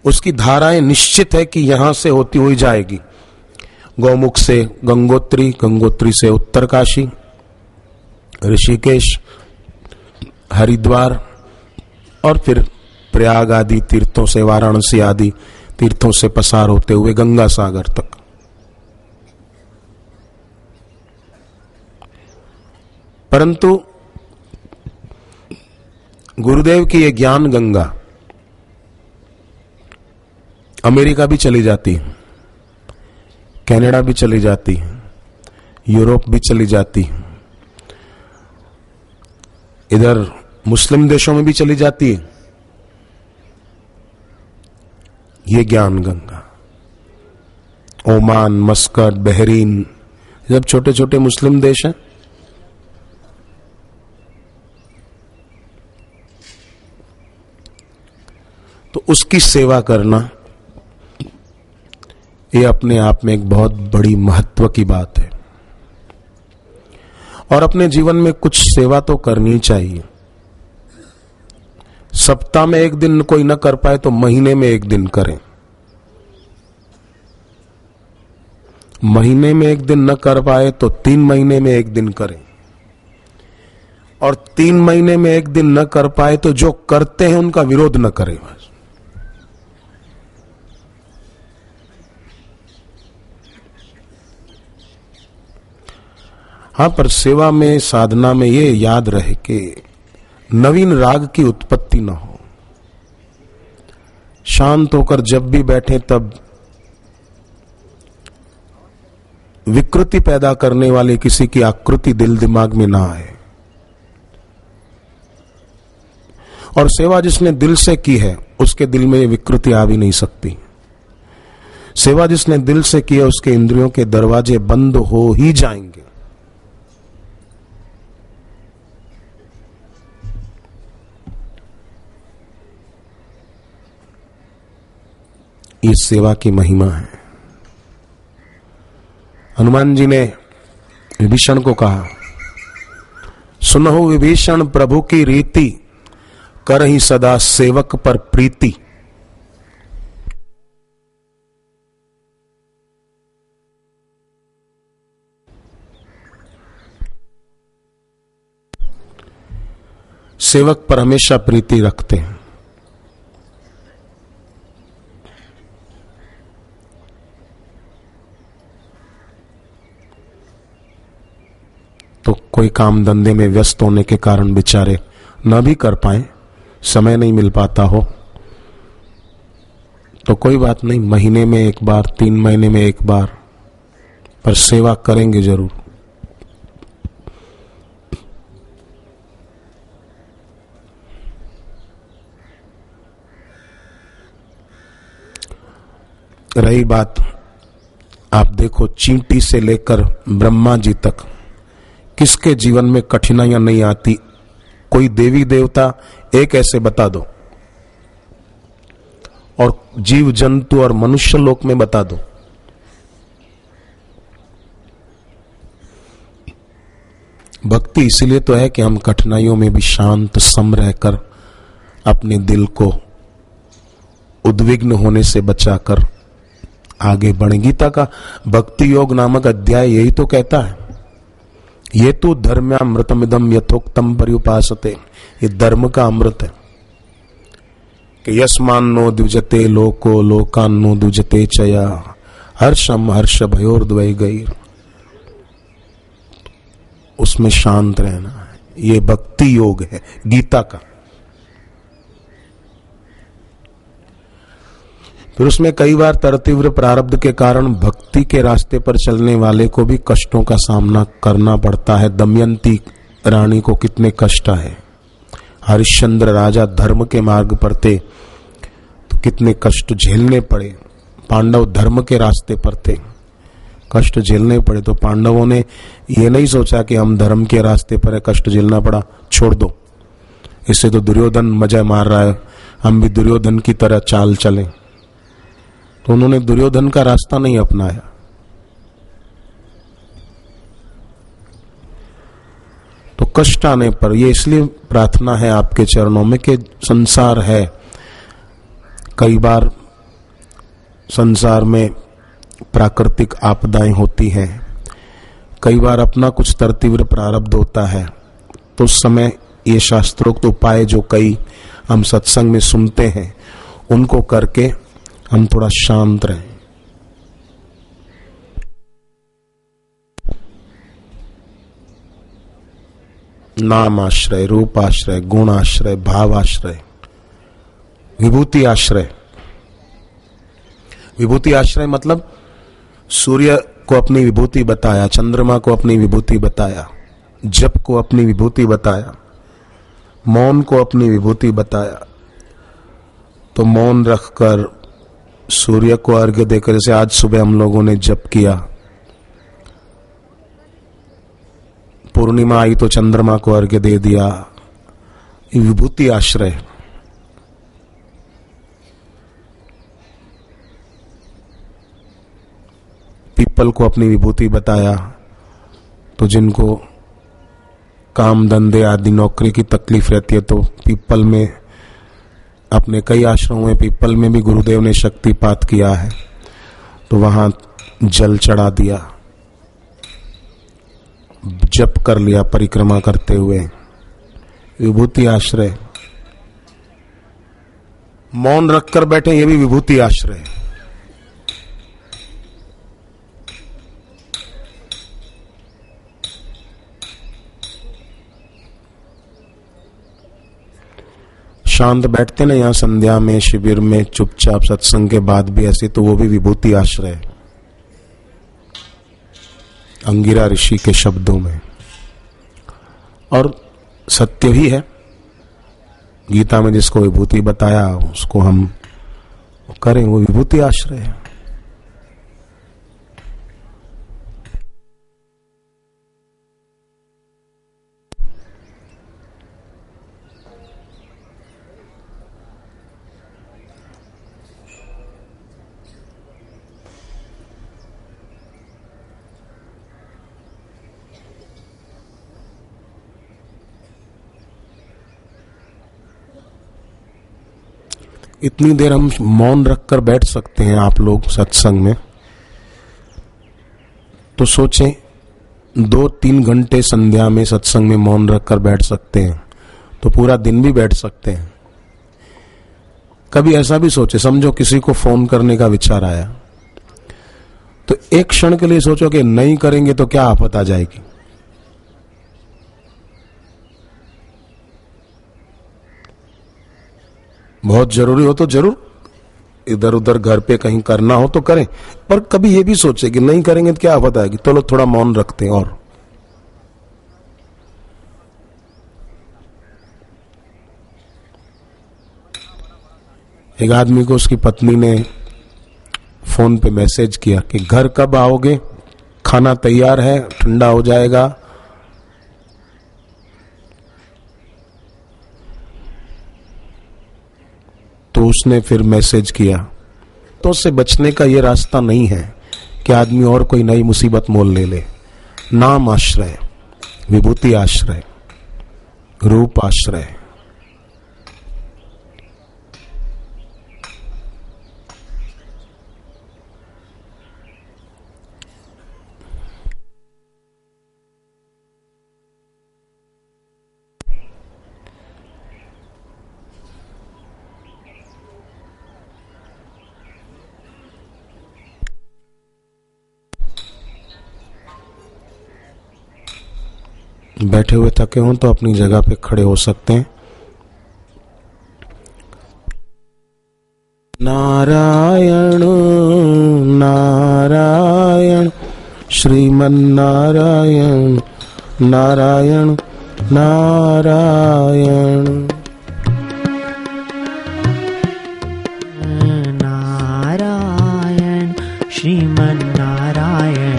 उसकी धाराएं निश्चित है कि यहां से होती हुई जाएगी। गौमुख से गंगोत्री, गंगोत्री से उत्तरकाशी, ऋषिकेश, हरिद्वार और फिर प्रयाग आदि तीर्थों से, वाराणसी आदि तीर्थों से पसार होते हुए गंगा सागर तक। परंतु गुरुदेव की ये ज्ञान गंगा अमेरिका भी चली जाती है, कनाडा भी चली जाती है, यूरोप भी चली जाती है, इधर मुस्लिम देशों में भी चली जाती है ये ज्ञान गंगा। ओमान, मस्कट, बहरीन, जब छोटे छोटे मुस्लिम देश हैं, तो उसकी सेवा करना ये अपने आप में एक बहुत बड़ी महत्व की बात है। और अपने जीवन में कुछ सेवा तो करनी चाहिए। सप्ताह में एक दिन कोई न कर पाए तो महीने में एक दिन करें, महीने में एक दिन न कर पाए तो 3 महीने में एक दिन करें, और 3 महीने में एक दिन न कर पाए तो जो करते हैं उनका विरोध न करें। बस हाँ, पर सेवा में, साधना में ये याद रहे कि नवीन राग की उत्पत्ति न हो। शांत होकर जब भी बैठे तब विकृति पैदा करने वाली किसी की आकृति दिल दिमाग में ना आए। और सेवा जिसने दिल से की है उसके दिल में विकृति आ भी नहीं सकती। सेवा जिसने दिल से की है उसके इंद्रियों के दरवाजे बंद हो ही जाएंगे। ये सेवा की महिमा है। हनुमान जी ने विभीषण को कहा, सुनहो विभीषण प्रभु की रीति, करहि सदा सेवक पर प्रीति। सेवक पर हमेशा प्रीति रखते हैं। तो कोई काम धंधे में व्यस्त होने के कारण बेचारे न भी कर पाए, समय नहीं मिल पाता हो, तो कोई बात नहीं, महीने में एक बार, 3 महीने में एक बार, पर सेवा करेंगे जरूर। रही बात, आप देखो चींटी से लेकर ब्रह्मा जी तक किसके जीवन में कठिनाइयां नहीं आती? कोई देवी देवता एक ऐसे बता दो, और जीव जंतु और मनुष्य लोक में बता दो। भक्ति इसीलिए तो है कि हम कठिनाइयों में भी शांत सम रहकर अपने दिल को उद्विग्न होने से बचाकर आगे बढ़े। गीता का भक्ति योग नामक अध्याय यही तो कहता है, ये तो धर्म्यामृतमिदं यथोक्तम पर्युपासते। ये धर्म का अमृत है कि यस्मान्नो द्विजते लोको लोकान्नो द्विजते चया, हर्षम हर्ष भयोर्द्वैगैर। उसमें शांत रहना है, ये भक्ति योग है गीता का। फिर उसमें कई बार तरतीव्र प्रारब्ध के कारण भक्ति के रास्ते पर चलने वाले को भी कष्टों का सामना करना पड़ता है। दमयंती रानी को कितने कष्ट है, हरिश्चंद्र राजा धर्म के मार्ग पर थे तो कितने कष्ट झेलने पड़े। पांडव धर्म के रास्ते पर थे, कष्ट झेलने पड़े। तो पांडवों ने ये नहीं सोचा कि हम धर्म के रास्ते पर है, कष्ट झेलना पड़ा, छोड़ दो, इससे तो दुर्योधन मजा मार रहा है, हम भी दुर्योधन की तरह चाल चलें। तो उन्होंने दुर्योधन का रास्ता नहीं अपनाया। तो कष्ट आने पर, ये इसलिए प्रार्थना है आपके चरणों में कि संसार है, कई बार संसार में प्राकृतिक आपदाएं होती हैं, कई बार अपना कुछ तरतीव्र प्रारब्ध होता है। तो उस समय ये शास्त्रोक्त उपाय जो कई हम सत्संग में सुनते हैं, उनको करके हम थोड़ा शांत रहें। नाम आश्रय, रूप आश्रय, गुण आश्रय, भाव आश्रय, विभूति आश्रय। विभूति आश्रय मतलब सूर्य को अपनी विभूति बताया, चंद्रमा को अपनी विभूति बताया, जप को अपनी विभूति बताया, मौन को अपनी विभूति बताया। तो मौन रखकर सूर्य को अर्घ्य देकर, जैसे आज सुबह हम लोगों ने जप किया, पूर्णिमा आई तो चंद्रमा को अर्घ्य दे दिया, ये विभूति आश्रय। पीपल को अपनी विभूति बताया, तो जिनको काम धंधे आदि नौकरी की तकलीफ रहती है तो पीपल में, अपने कई आश्रमों में पीपल में भी गुरुदेव ने शक्तिपात किया है, तो वहां जल चढ़ा दिया, जप कर लिया परिक्रमा करते हुए, विभूति आश्रय। मौन रखकर बैठे, ये भी विभूति आश्रय। शांत बैठते ना यहाँ संध्या में, शिविर में, चुपचाप सत्संग के बाद भी ऐसे, तो वो भी विभूति आश्रय है, अंगिरा ऋषि के शब्दों में। और सत्य ही है, गीता में जिसको विभूति बताया उसको हम करें, वो विभूति आश्रय है। इतनी देर हम मौन रखकर बैठ सकते हैं आप लोग सत्संग में, तो सोचें 2-3 घंटे संध्या में सत्संग में मौन रखकर बैठ सकते हैं, तो पूरा दिन भी बैठ सकते हैं। कभी ऐसा भी सोचे, समझो किसी को फोन करने का विचार आया, तो एक क्षण के लिए सोचो कि नहीं करेंगे तो क्या आफत आ जाएगी। बहुत जरूरी हो तो जरूर, इधर उधर घर पे कहीं करना हो तो करें, पर कभी ये भी सोचे कि नहीं करेंगे तो क्या आफत आएगी, तो लोग थोड़ा मौन रखते हैं। और एक आदमी को उसकी पत्नी ने फोन पे मैसेज किया कि घर कब आओगे, खाना तैयार है, ठंडा हो जाएगा। तो उसने फिर मैसेज किया। तो उससे बचने का ये रास्ता नहीं है कि आदमी और कोई नई मुसीबत मोल ले। नाम आश्रय, विभूति आश्रय, रूप आश्रय। बैठे हुए थके हों तो अपनी जगह पे खड़े हो सकते हैं। नारायण नारायण श्रीमन्नारायण नारायण नारायण। नारायण श्रीमन्नारायण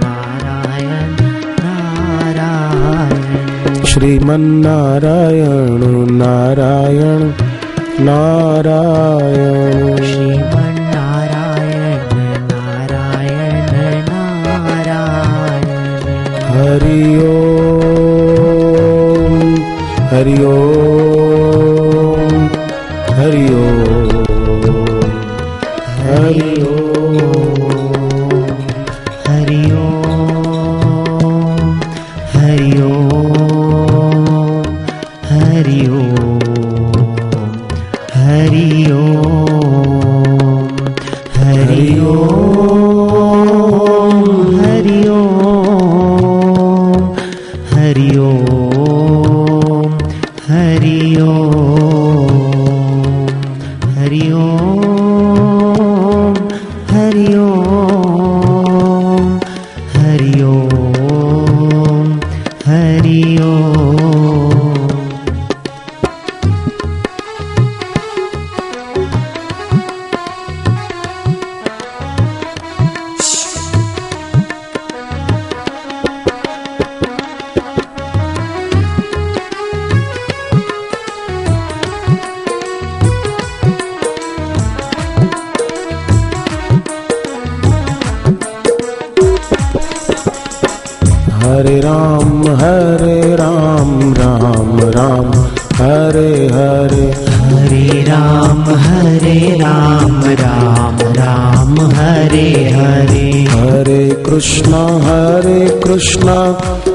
नारायण नारायण। श्रीमन्नारायण नारायण नारायण। श्रीमन्नारायण नारायण नारायण। हरि ओम हरि ओम हरि ओम हरि ओम हरि ओम हरि ओम हरि ओम हरि ओम हरि ओम हरि ओम हरि ओम हरि ओम हरि ओम हरि ओम हरि ओम हरि ओम। हरे राम राम राम हरे हरे। हरे राम राम राम हरे हरे। हरे कृष्णा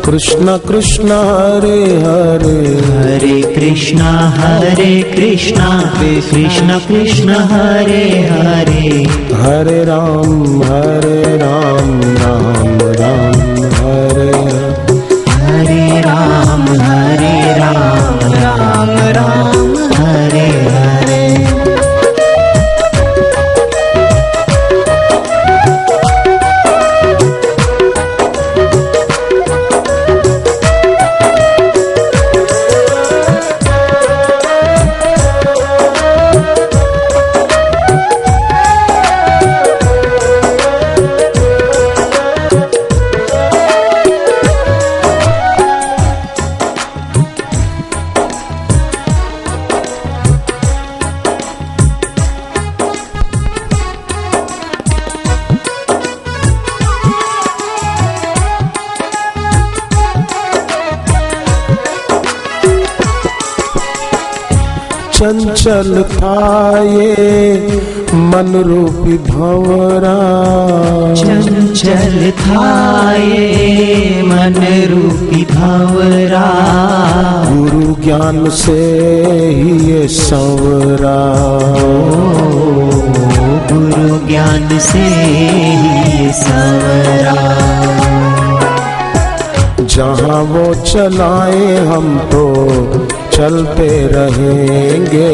कृष्ण कृष्ण हरे हरे। हरे कृष्णा कृष्ण कृष्ण हरे हरे। हरे राम राम राम हरे हरे राम राम हरे हरे। चंचल था ये मन रूपी भंवरा, चंचल था ये मन रूपी भंवरा, गुरु ज्ञान से ही ये संवरा, गुरु ज्ञान से ही संवरा। जहाँ वो चलाए हम तो चलते रहेंगे,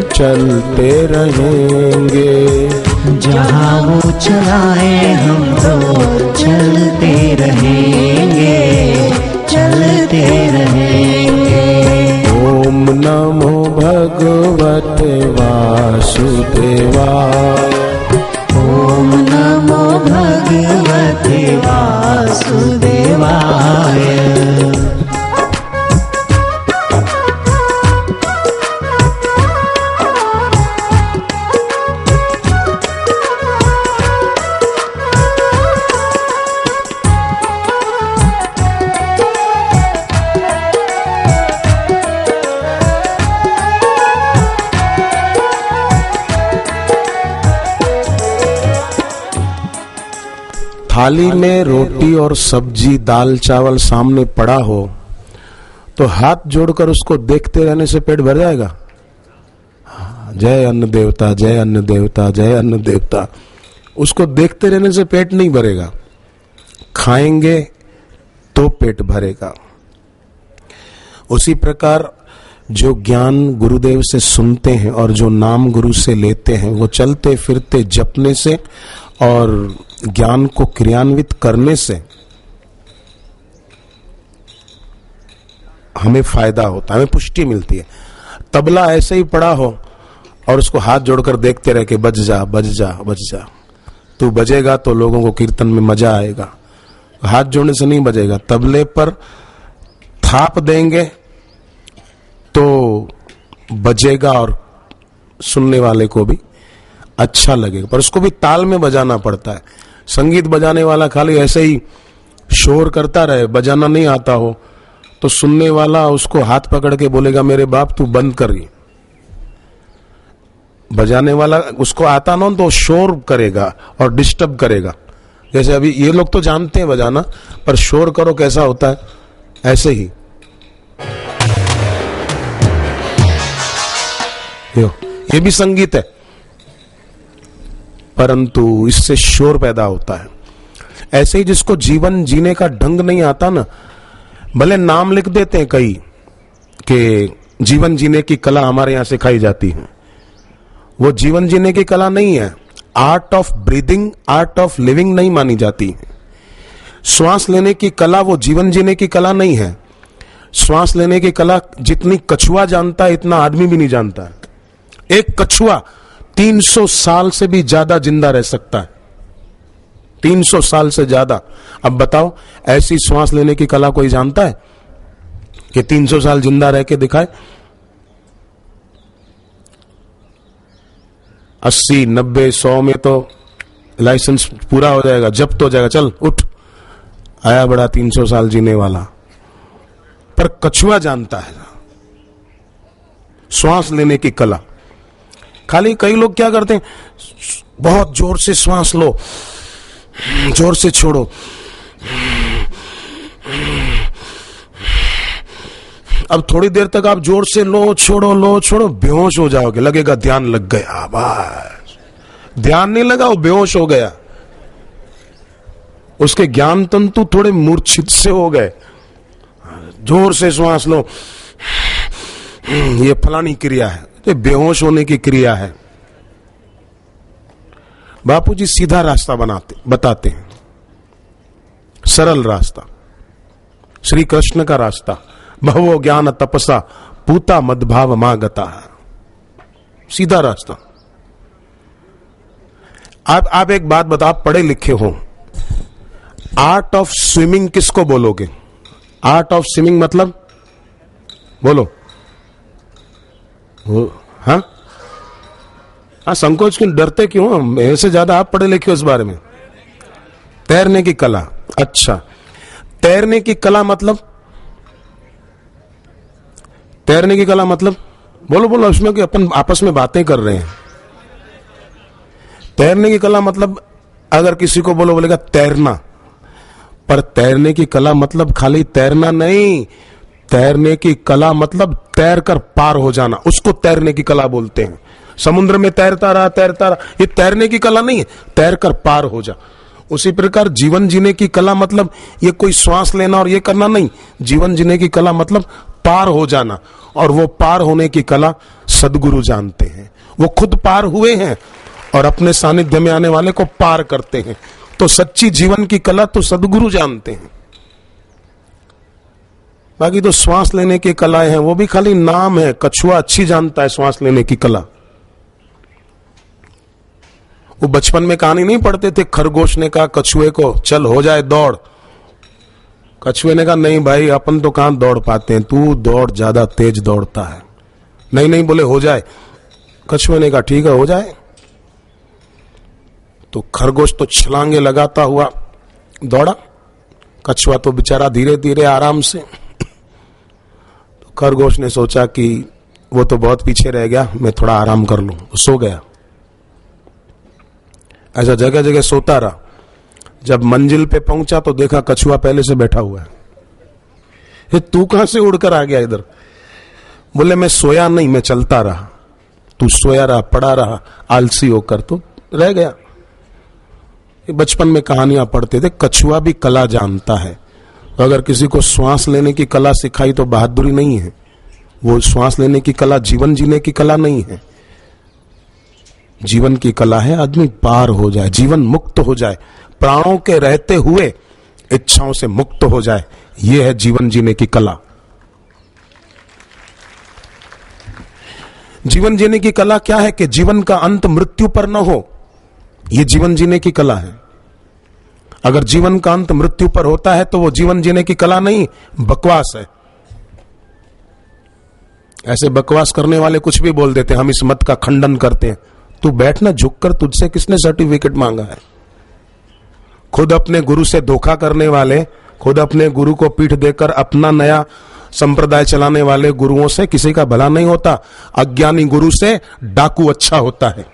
चलते रहेंगे। जहाँ वो चलाए हम तो चलते रहेंगे, चलते रहेंगे। ओम नमो भगवते वासुदेवाय, ओम नमो भगवते वासुदेवाय। थाली में रोटी और सब्जी दाल चावल सामने पड़ा हो तो हाथ जोड़कर उसको देखते रहने से पेट भर जाएगा? जय अन्न देवता, जय अन्न देवता, जय अन्न देवता। उसको देखते रहने से पेट नहीं भरेगा, खाएंगे तो पेट भरेगा। उसी प्रकार जो ज्ञान गुरुदेव से सुनते हैं और जो नाम गुरु से लेते हैं, वो चलते फिरते जपने से और ज्ञान को क्रियान्वित करने से हमें फायदा होता है, हमें पुष्टि मिलती है। तबला ऐसे ही पड़ा हो और उसको हाथ जोड़कर देखते रहे कि बज जा बज जा बज जा, तू बजेगा तो लोगों को कीर्तन में मजा आएगा। हाथ जोड़ने से नहीं बजेगा। तबले पर थाप देंगे तो बजेगा और सुनने वाले को भी अच्छा लगेगा, पर उसको भी ताल में बजाना पड़ता है। संगीत बजाने वाला खाली ऐसे ही शोर करता रहे, बजाना नहीं आता हो, तो सुनने वाला उसको हाथ पकड़ के बोलेगा मेरे बाप तू बंद कर। बजाने वाला उसको आता ना तो शोर करेगा और डिस्टर्ब करेगा। जैसे अभी ये लोग तो जानते हैं बजाना, पर शोर करो कैसा होता है, ऐसे ही ये भी संगीत है, परंतु इससे शोर पैदा होता है। ऐसे ही जिसको जीवन जीने का ढंग नहीं आता ना, भले नाम लिख देते हैं कई कि जीवन जीने की कला हमारे यहां सिखाई जाती है, वो जीवन जीने की कला नहीं है। Art of breathing, art of living नहीं मानी जाती। श्वास लेने की कला वो जीवन जीने की कला नहीं है। श्वास लेने की कला जितनी कछुआ जानता है इतना आदमी भी नहीं जानता है। एक कछुआ 300 साल से भी ज्यादा जिंदा रह सकता है, 300 साल से ज्यादा। अब बताओ ऐसी श्वास लेने की कला कोई जानता है कि 300 साल जिंदा रह के दिखाए? 80, 90, 100 में तो लाइसेंस पूरा हो जाएगा, जब्त हो जाएगा, चल उठ, आया बड़ा 300 साल जीने वाला। पर कछुआ जानता है श्वास लेने की कला। खाली कई लोग क्या करते हैं, बहुत जोर से श्वास लो, जोर से छोड़ो, अब थोड़ी देर तक आप जोर से लो छोड़ो, बेहोश हो जाओगे, लगेगा ध्यान लग गया। बस ध्यान नहीं लगा, वो बेहोश हो गया। उसके ज्ञान तंतु थोड़े मूर्छित से हो गए। जोर से श्वास लो, ये फलानी क्रिया है, ये बेहोश होने की क्रिया है। बापूजी सीधा रास्ता बताते हैं, सरल रास्ता, श्री कृष्ण का रास्ता। भवो ज्ञान तपसा पूता मदभाव मागता है, सीधा रास्ता। आप एक बात बताओ, आप पढ़े लिखे हो, आर्ट ऑफ स्विमिंग किसको बोलोगे? आर्ट ऑफ स्विमिंग मतलब बोलो। हाँ, संकोच क्यों, डरते क्यों? ऐसे ज्यादा आप पढ़े लिखे हो इस बारे में। तैरने की कला, अच्छा, तैरने की कला मतलब, तैरने की कला मतलब बोलो बोलो, उसमें कि अपन आपस में बातें कर रहे हैं। तैरने की कला मतलब अगर किसी को बोलेगा तैरना, पर तैरने की कला मतलब खाली तैरना नहीं, तैरने की कला मतलब तैर कर पार हो जाना, उसको तैरने की कला बोलते हैं। समुद्र में तैरता रहा, ये तैरने की कला नहीं है, तैर कर पार हो जा। उसी प्रकार जीवन जीने की कला मतलब ये कोई श्वास लेना और ये करना नहीं, जीवन जीने की कला मतलब पार हो जाना, और वो पार होने की कला सदगुरु जानते हैं। वो खुद पार हुए हैं और अपने सानिध्य में आने वाले को पार करते हैं। तो सच्ची जीवन की कला तो सदगुरु जानते हैं। बाकी तो श्वास लेने की कलाएं हैं, वो भी खाली नाम है। कछुआ अच्छी जानता है श्वास लेने की कला। वो बचपन में कहानी नहीं पढ़ते थे, खरगोश ने कहा कछुए को चल हो जाए दौड़। कछुए ने कहा नहीं भाई, अपन तो कहां दौड़ पाते हैं, तू दौड़, ज्यादा तेज दौड़ता है। नहीं नहीं बोले हो जाए। कछुए ने कहा ठीक है हो जाए। तो खरगोश तो छलांगे लगाता हुआ दौड़ा, कछुआ तो बेचारा धीरे धीरे आराम से। तो खरगोश ने सोचा कि वो तो बहुत पीछे रह गया, मैं थोड़ा आराम कर लूं, सो गया। ऐसा जगह जगह सोता रहा। जब मंजिल पे पहुंचा तो देखा कछुआ पहले से बैठा हुआ है। ये तू कहां से उड़कर आ गया इधर? बोले मैं सोया नहीं, मैं चलता रहा। तू सोया रहा, पड़ा रहा, आलसी होकर तो रह गया। ये बचपन में कहानियां पढ़ते थे। कछुआ भी कला जानता है। तो अगर किसी को श्वास लेने की कला सिखाई तो बहादुरी नहीं है। वो श्वास लेने की कला जीवन जीने की कला नहीं है। जीवन की कला है आदमी पार हो जाए, जीवन मुक्त हो जाए, प्राणों के रहते हुए इच्छाओं से मुक्त हो जाए। यह है जीवन जीने की कला। जीवन जीने की कला क्या है कि जीवन का अंत मृत्यु पर न हो। यह जीवन जीने की कला है। अगर जीवन का अंत मृत्यु पर होता है तो वो जीवन जीने की कला नहीं, बकवास है। ऐसे बकवास करने वाले कुछ भी बोल देते हैं, हम इस मत का खंडन करते हैं। तू बैठना झुककर, तुझसे किसने सर्टिफिकेट मांगा है? खुद अपने गुरु से धोखा करने वाले, खुद अपने गुरु को पीठ देकर अपना नया संप्रदाय चलाने वाले गुरुओं से किसी का भला नहीं होता। अज्ञानी गुरु से डाकू अच्छा होता है।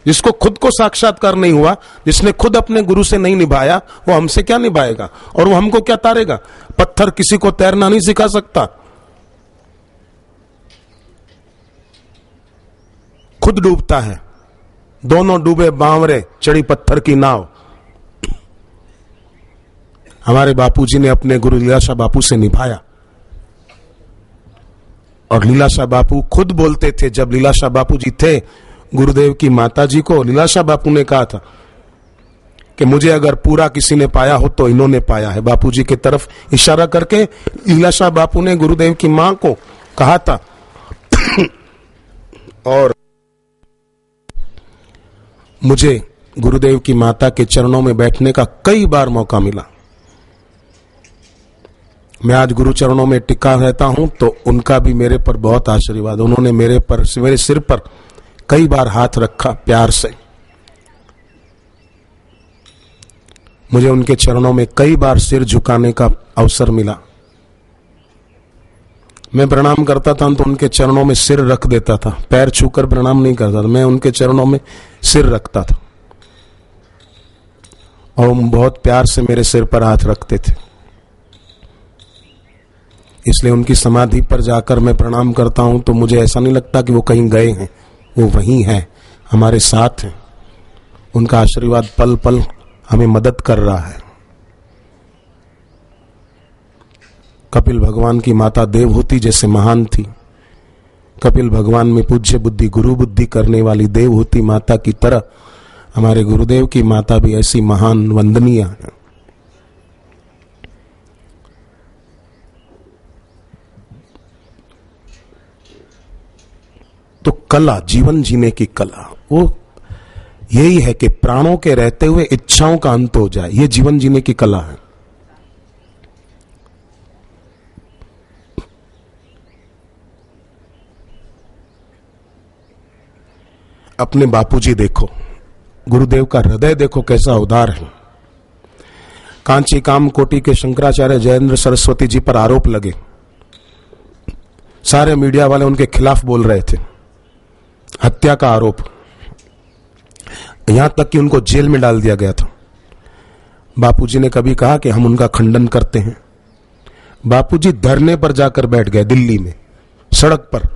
जिसको खुद को साक्षात्कार नहीं हुआ, जिसने खुद अपने गुरु से नहीं निभाया, वो हमसे क्या निभाएगा और वो हमको क्या तारेगा? पत्थर किसी को तैरना नहीं सिखा सकता, खुद डूबता है। दोनों डूबे बावरे, चढ़ी पत्थर की नाव। हमारे बापूजी ने अपने गुरु लीलाशाह बापू से निभाया। और लीलाशाह बापू खुद बोलते थे, जब लीलाशाह बापू जी थे, गुरुदेव की माता जी को लीलाशाह बापू ने कहा था कि मुझे अगर पूरा किसी ने पाया हो तो इन्होंने पाया है। बापूजी की तरफ इशारा करके लीलाशाह बापू ने गुरुदेव की मां को कहा था। और मुझे गुरुदेव की माता के चरणों में बैठने का कई बार मौका मिला। मैं आज गुरु चरणों में टिका रहता हूं तो उनका भी मेरे पर बहुत आशीर्वाद। उन्होंने मेरे सिर पर कई बार हाथ रखा प्यार से। मुझे उनके चरणों में कई बार सिर झुकाने का अवसर मिला। मैं प्रणाम करता था तो उनके चरणों में सिर रख देता था, पैर छूकर प्रणाम नहीं करता था, मैं उनके चरणों में सिर रखता था और वो बहुत प्यार से मेरे सिर पर हाथ रखते थे। इसलिए उनकी समाधि पर जाकर मैं प्रणाम करता हूं तो मुझे ऐसा नहीं लगता कि वो कहीं गए हैं, वो वहीं हैं, हमारे साथ हैं। उनका आशीर्वाद पल पल हमें मदद कर रहा है। कपिल भगवान की माता देवहूति जैसे महान थी, कपिल भगवान में पूज्य बुद्धि गुरु बुद्धि करने वाली देवहूति माता की तरह हमारे गुरुदेव की माता भी ऐसी महान वंदनीय है। तो कला, जीवन जीने की कला, वो यही है कि प्राणों के रहते हुए इच्छाओं का अंत हो जाए। ये जीवन जीने की कला है। अपने बापूजी देखो, गुरुदेव का हृदय देखो कैसा उदार है। कांची कामकोटि के शंकराचार्य जयेंद्र सरस्वती जी पर आरोप लगे सारे मीडिया वाले उनके खिलाफ बोल रहे थे, हत्या का आरोप, यहां तक कि उनको जेल में डाल दिया गया था। बापूजी ने कभी कहा कि हम उनका खंडन करते हैं? बापूजी धरने पर जाकर बैठ गए दिल्ली में, सड़क पर।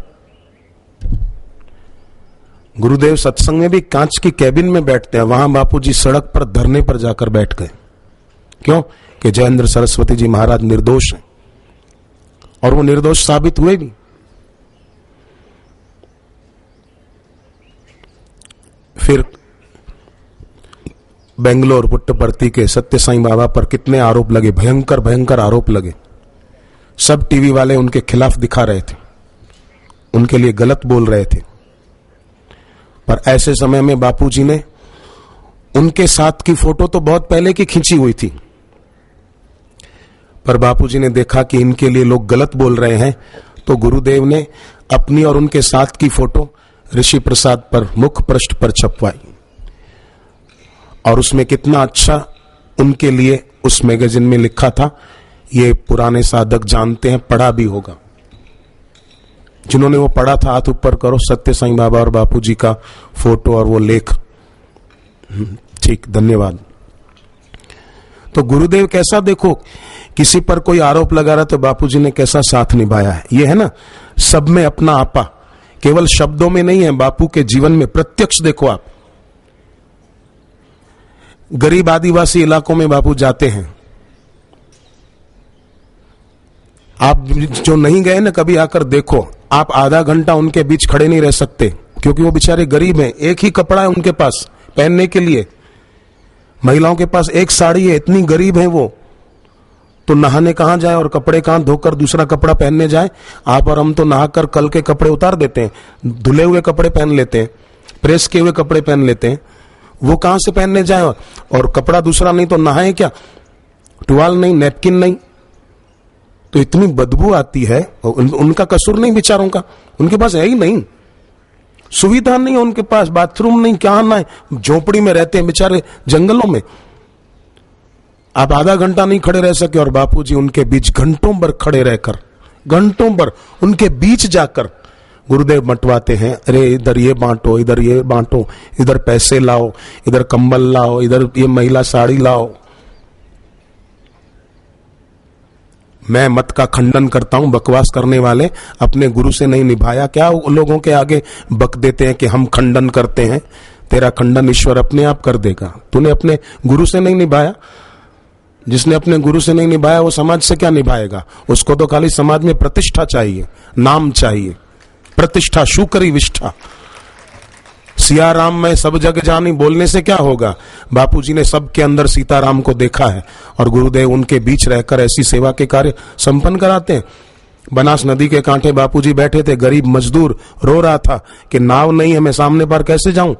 गुरुदेव सत्संग में भी कांच की कैबिन में बैठते हैं, वहां बापूजी सड़क पर धरने पर जाकर बैठ गए। क्यों? कि जयेंद्र सरस्वती जी महाराज निर्दोष हैं, और वो निर्दोष साबित हुए भी। फिर बेंगलोर पुट्टपर्ती के सत्य साईं बाबा पर कितने आरोप लगे, भयंकर भयंकर आरोप लगे। सब टीवी वाले उनके खिलाफ दिखा रहे थे, उनके लिए गलत बोल रहे थे। पर ऐसे समय में बापूजी ने उनके साथ की फोटो तो बहुत पहले की खींची हुई थी, पर बापूजी ने देखा कि इनके लिए लोग गलत बोल रहे हैं, तो गुरुदेव ने अपनी और उनके साथ की फोटो ऋषि प्रसाद पर मुख पृष्ठ पर छपवाई। और उसमें कितना अच्छा उनके लिए उस मैगजीन में लिखा था, ये पुराने साधक जानते हैं, पढ़ा भी होगा। जिन्होंने वो पढ़ा था हाथ ऊपर करो, सत्य साईं बाबा और बापूजी का फोटो और वो लेख। ठीक, धन्यवाद। तो गुरुदेव कैसा, देखो किसी पर कोई आरोप लगा रहा तो बापूजी ने कैसा साथ निभाया है। ये है ना, सब में अपना आपा, केवल शब्दों में नहीं है, बापू के जीवन में प्रत्यक्ष देखो आप। गरीब आदिवासी इलाकों में बापू जाते हैं, आप जो नहीं गए ना कभी आकर देखो, आप आधा घंटा उनके बीच खड़े नहीं रह सकते, क्योंकि वो बेचारे गरीब हैं। एक ही कपड़ा है उनके पास पहनने के लिए, महिलाओं के पास एक साड़ी है, इतनी गरीब है वो। तो नहाने कहां जाए और कपड़े कहां धोकर दूसरा कपड़ा पहनने जाए? आप और हम तो नहाकर कल के कपड़े उतार देते हैं, धुले हुए कपड़े पहन लेते हैं, प्रेस किए हुए कपड़े पहन लेते हैं। वो कहां से पहनने जाए? और कपड़ा दूसरा नहीं तो नहाए क्या? टुवाल नहीं, नैपकिन नहीं, तो इतनी बदबू आती है। उनका कसूर नहीं बेचारों का, उनके पास है ही नहीं, सुविधा नहीं है उनके पास, बाथरूम नहीं, क्या ना है, झोपड़ी में रहते हैं बेचारे, जंगलों में। आप आधा घंटा नहीं खड़े रह सके, और बापूजी उनके बीच घंटों भर खड़े रहकर, घंटों भर उनके बीच जाकर गुरुदेव बंटवाते हैं। अरे इधर ये बांटो, इधर ये बांटो, इधर पैसे लाओ, इधर कंबल लाओ, इधर ये महिला साड़ी लाओ। मैं मत का खंडन करता हूं, बकवास करने वाले अपने गुरु से नहीं निभाया, क्या लोगों के आगे बक देते हैं कि हम खंडन करते हैं। तेरा खंडन ईश्वर अपने आप कर देगा, तूने अपने गुरु से नहीं निभाया। जिसने अपने गुरु से नहीं निभाया वो समाज से क्या निभाएगा? उसको तो खाली समाज में प्रतिष्ठा चाहिए, नाम चाहिए, प्रतिष्ठा, शुकरी विष्ठा। सियाराम में सब जग जानी बोलने से क्या होगा? बापूजी ने सबके अंदर सीताराम को देखा है, और गुरुदेव उनके बीच रहकर ऐसी सेवा के कार्य संपन्न कराते हैं। बनास नदी के कांठे बापूजी बैठे थे, गरीब मजदूर रो रहा था कि नाव नहीं है, मैं सामने पार कैसे जाऊं?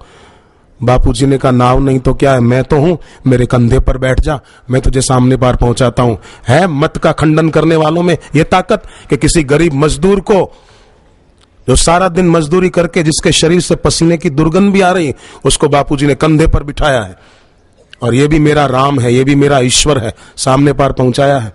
बापूजी ने कहा नाव नहीं तो क्या है, मैं तो हूं, मेरे कंधे पर बैठ जा, मैं तुझे सामने पार पहुंचाता हूं। है मत का खंडन करने वालों में यह ताकत कि किसी गरीब मजदूर को, जो सारा दिन मजदूरी करके जिसके शरीर से पसीने की दुर्गंध भी आ रही, उसको बापूजी ने कंधे पर बिठाया है, और ये भी मेरा राम है, ये भी मेरा ईश्वर है, सामने पार पहुंचाया है।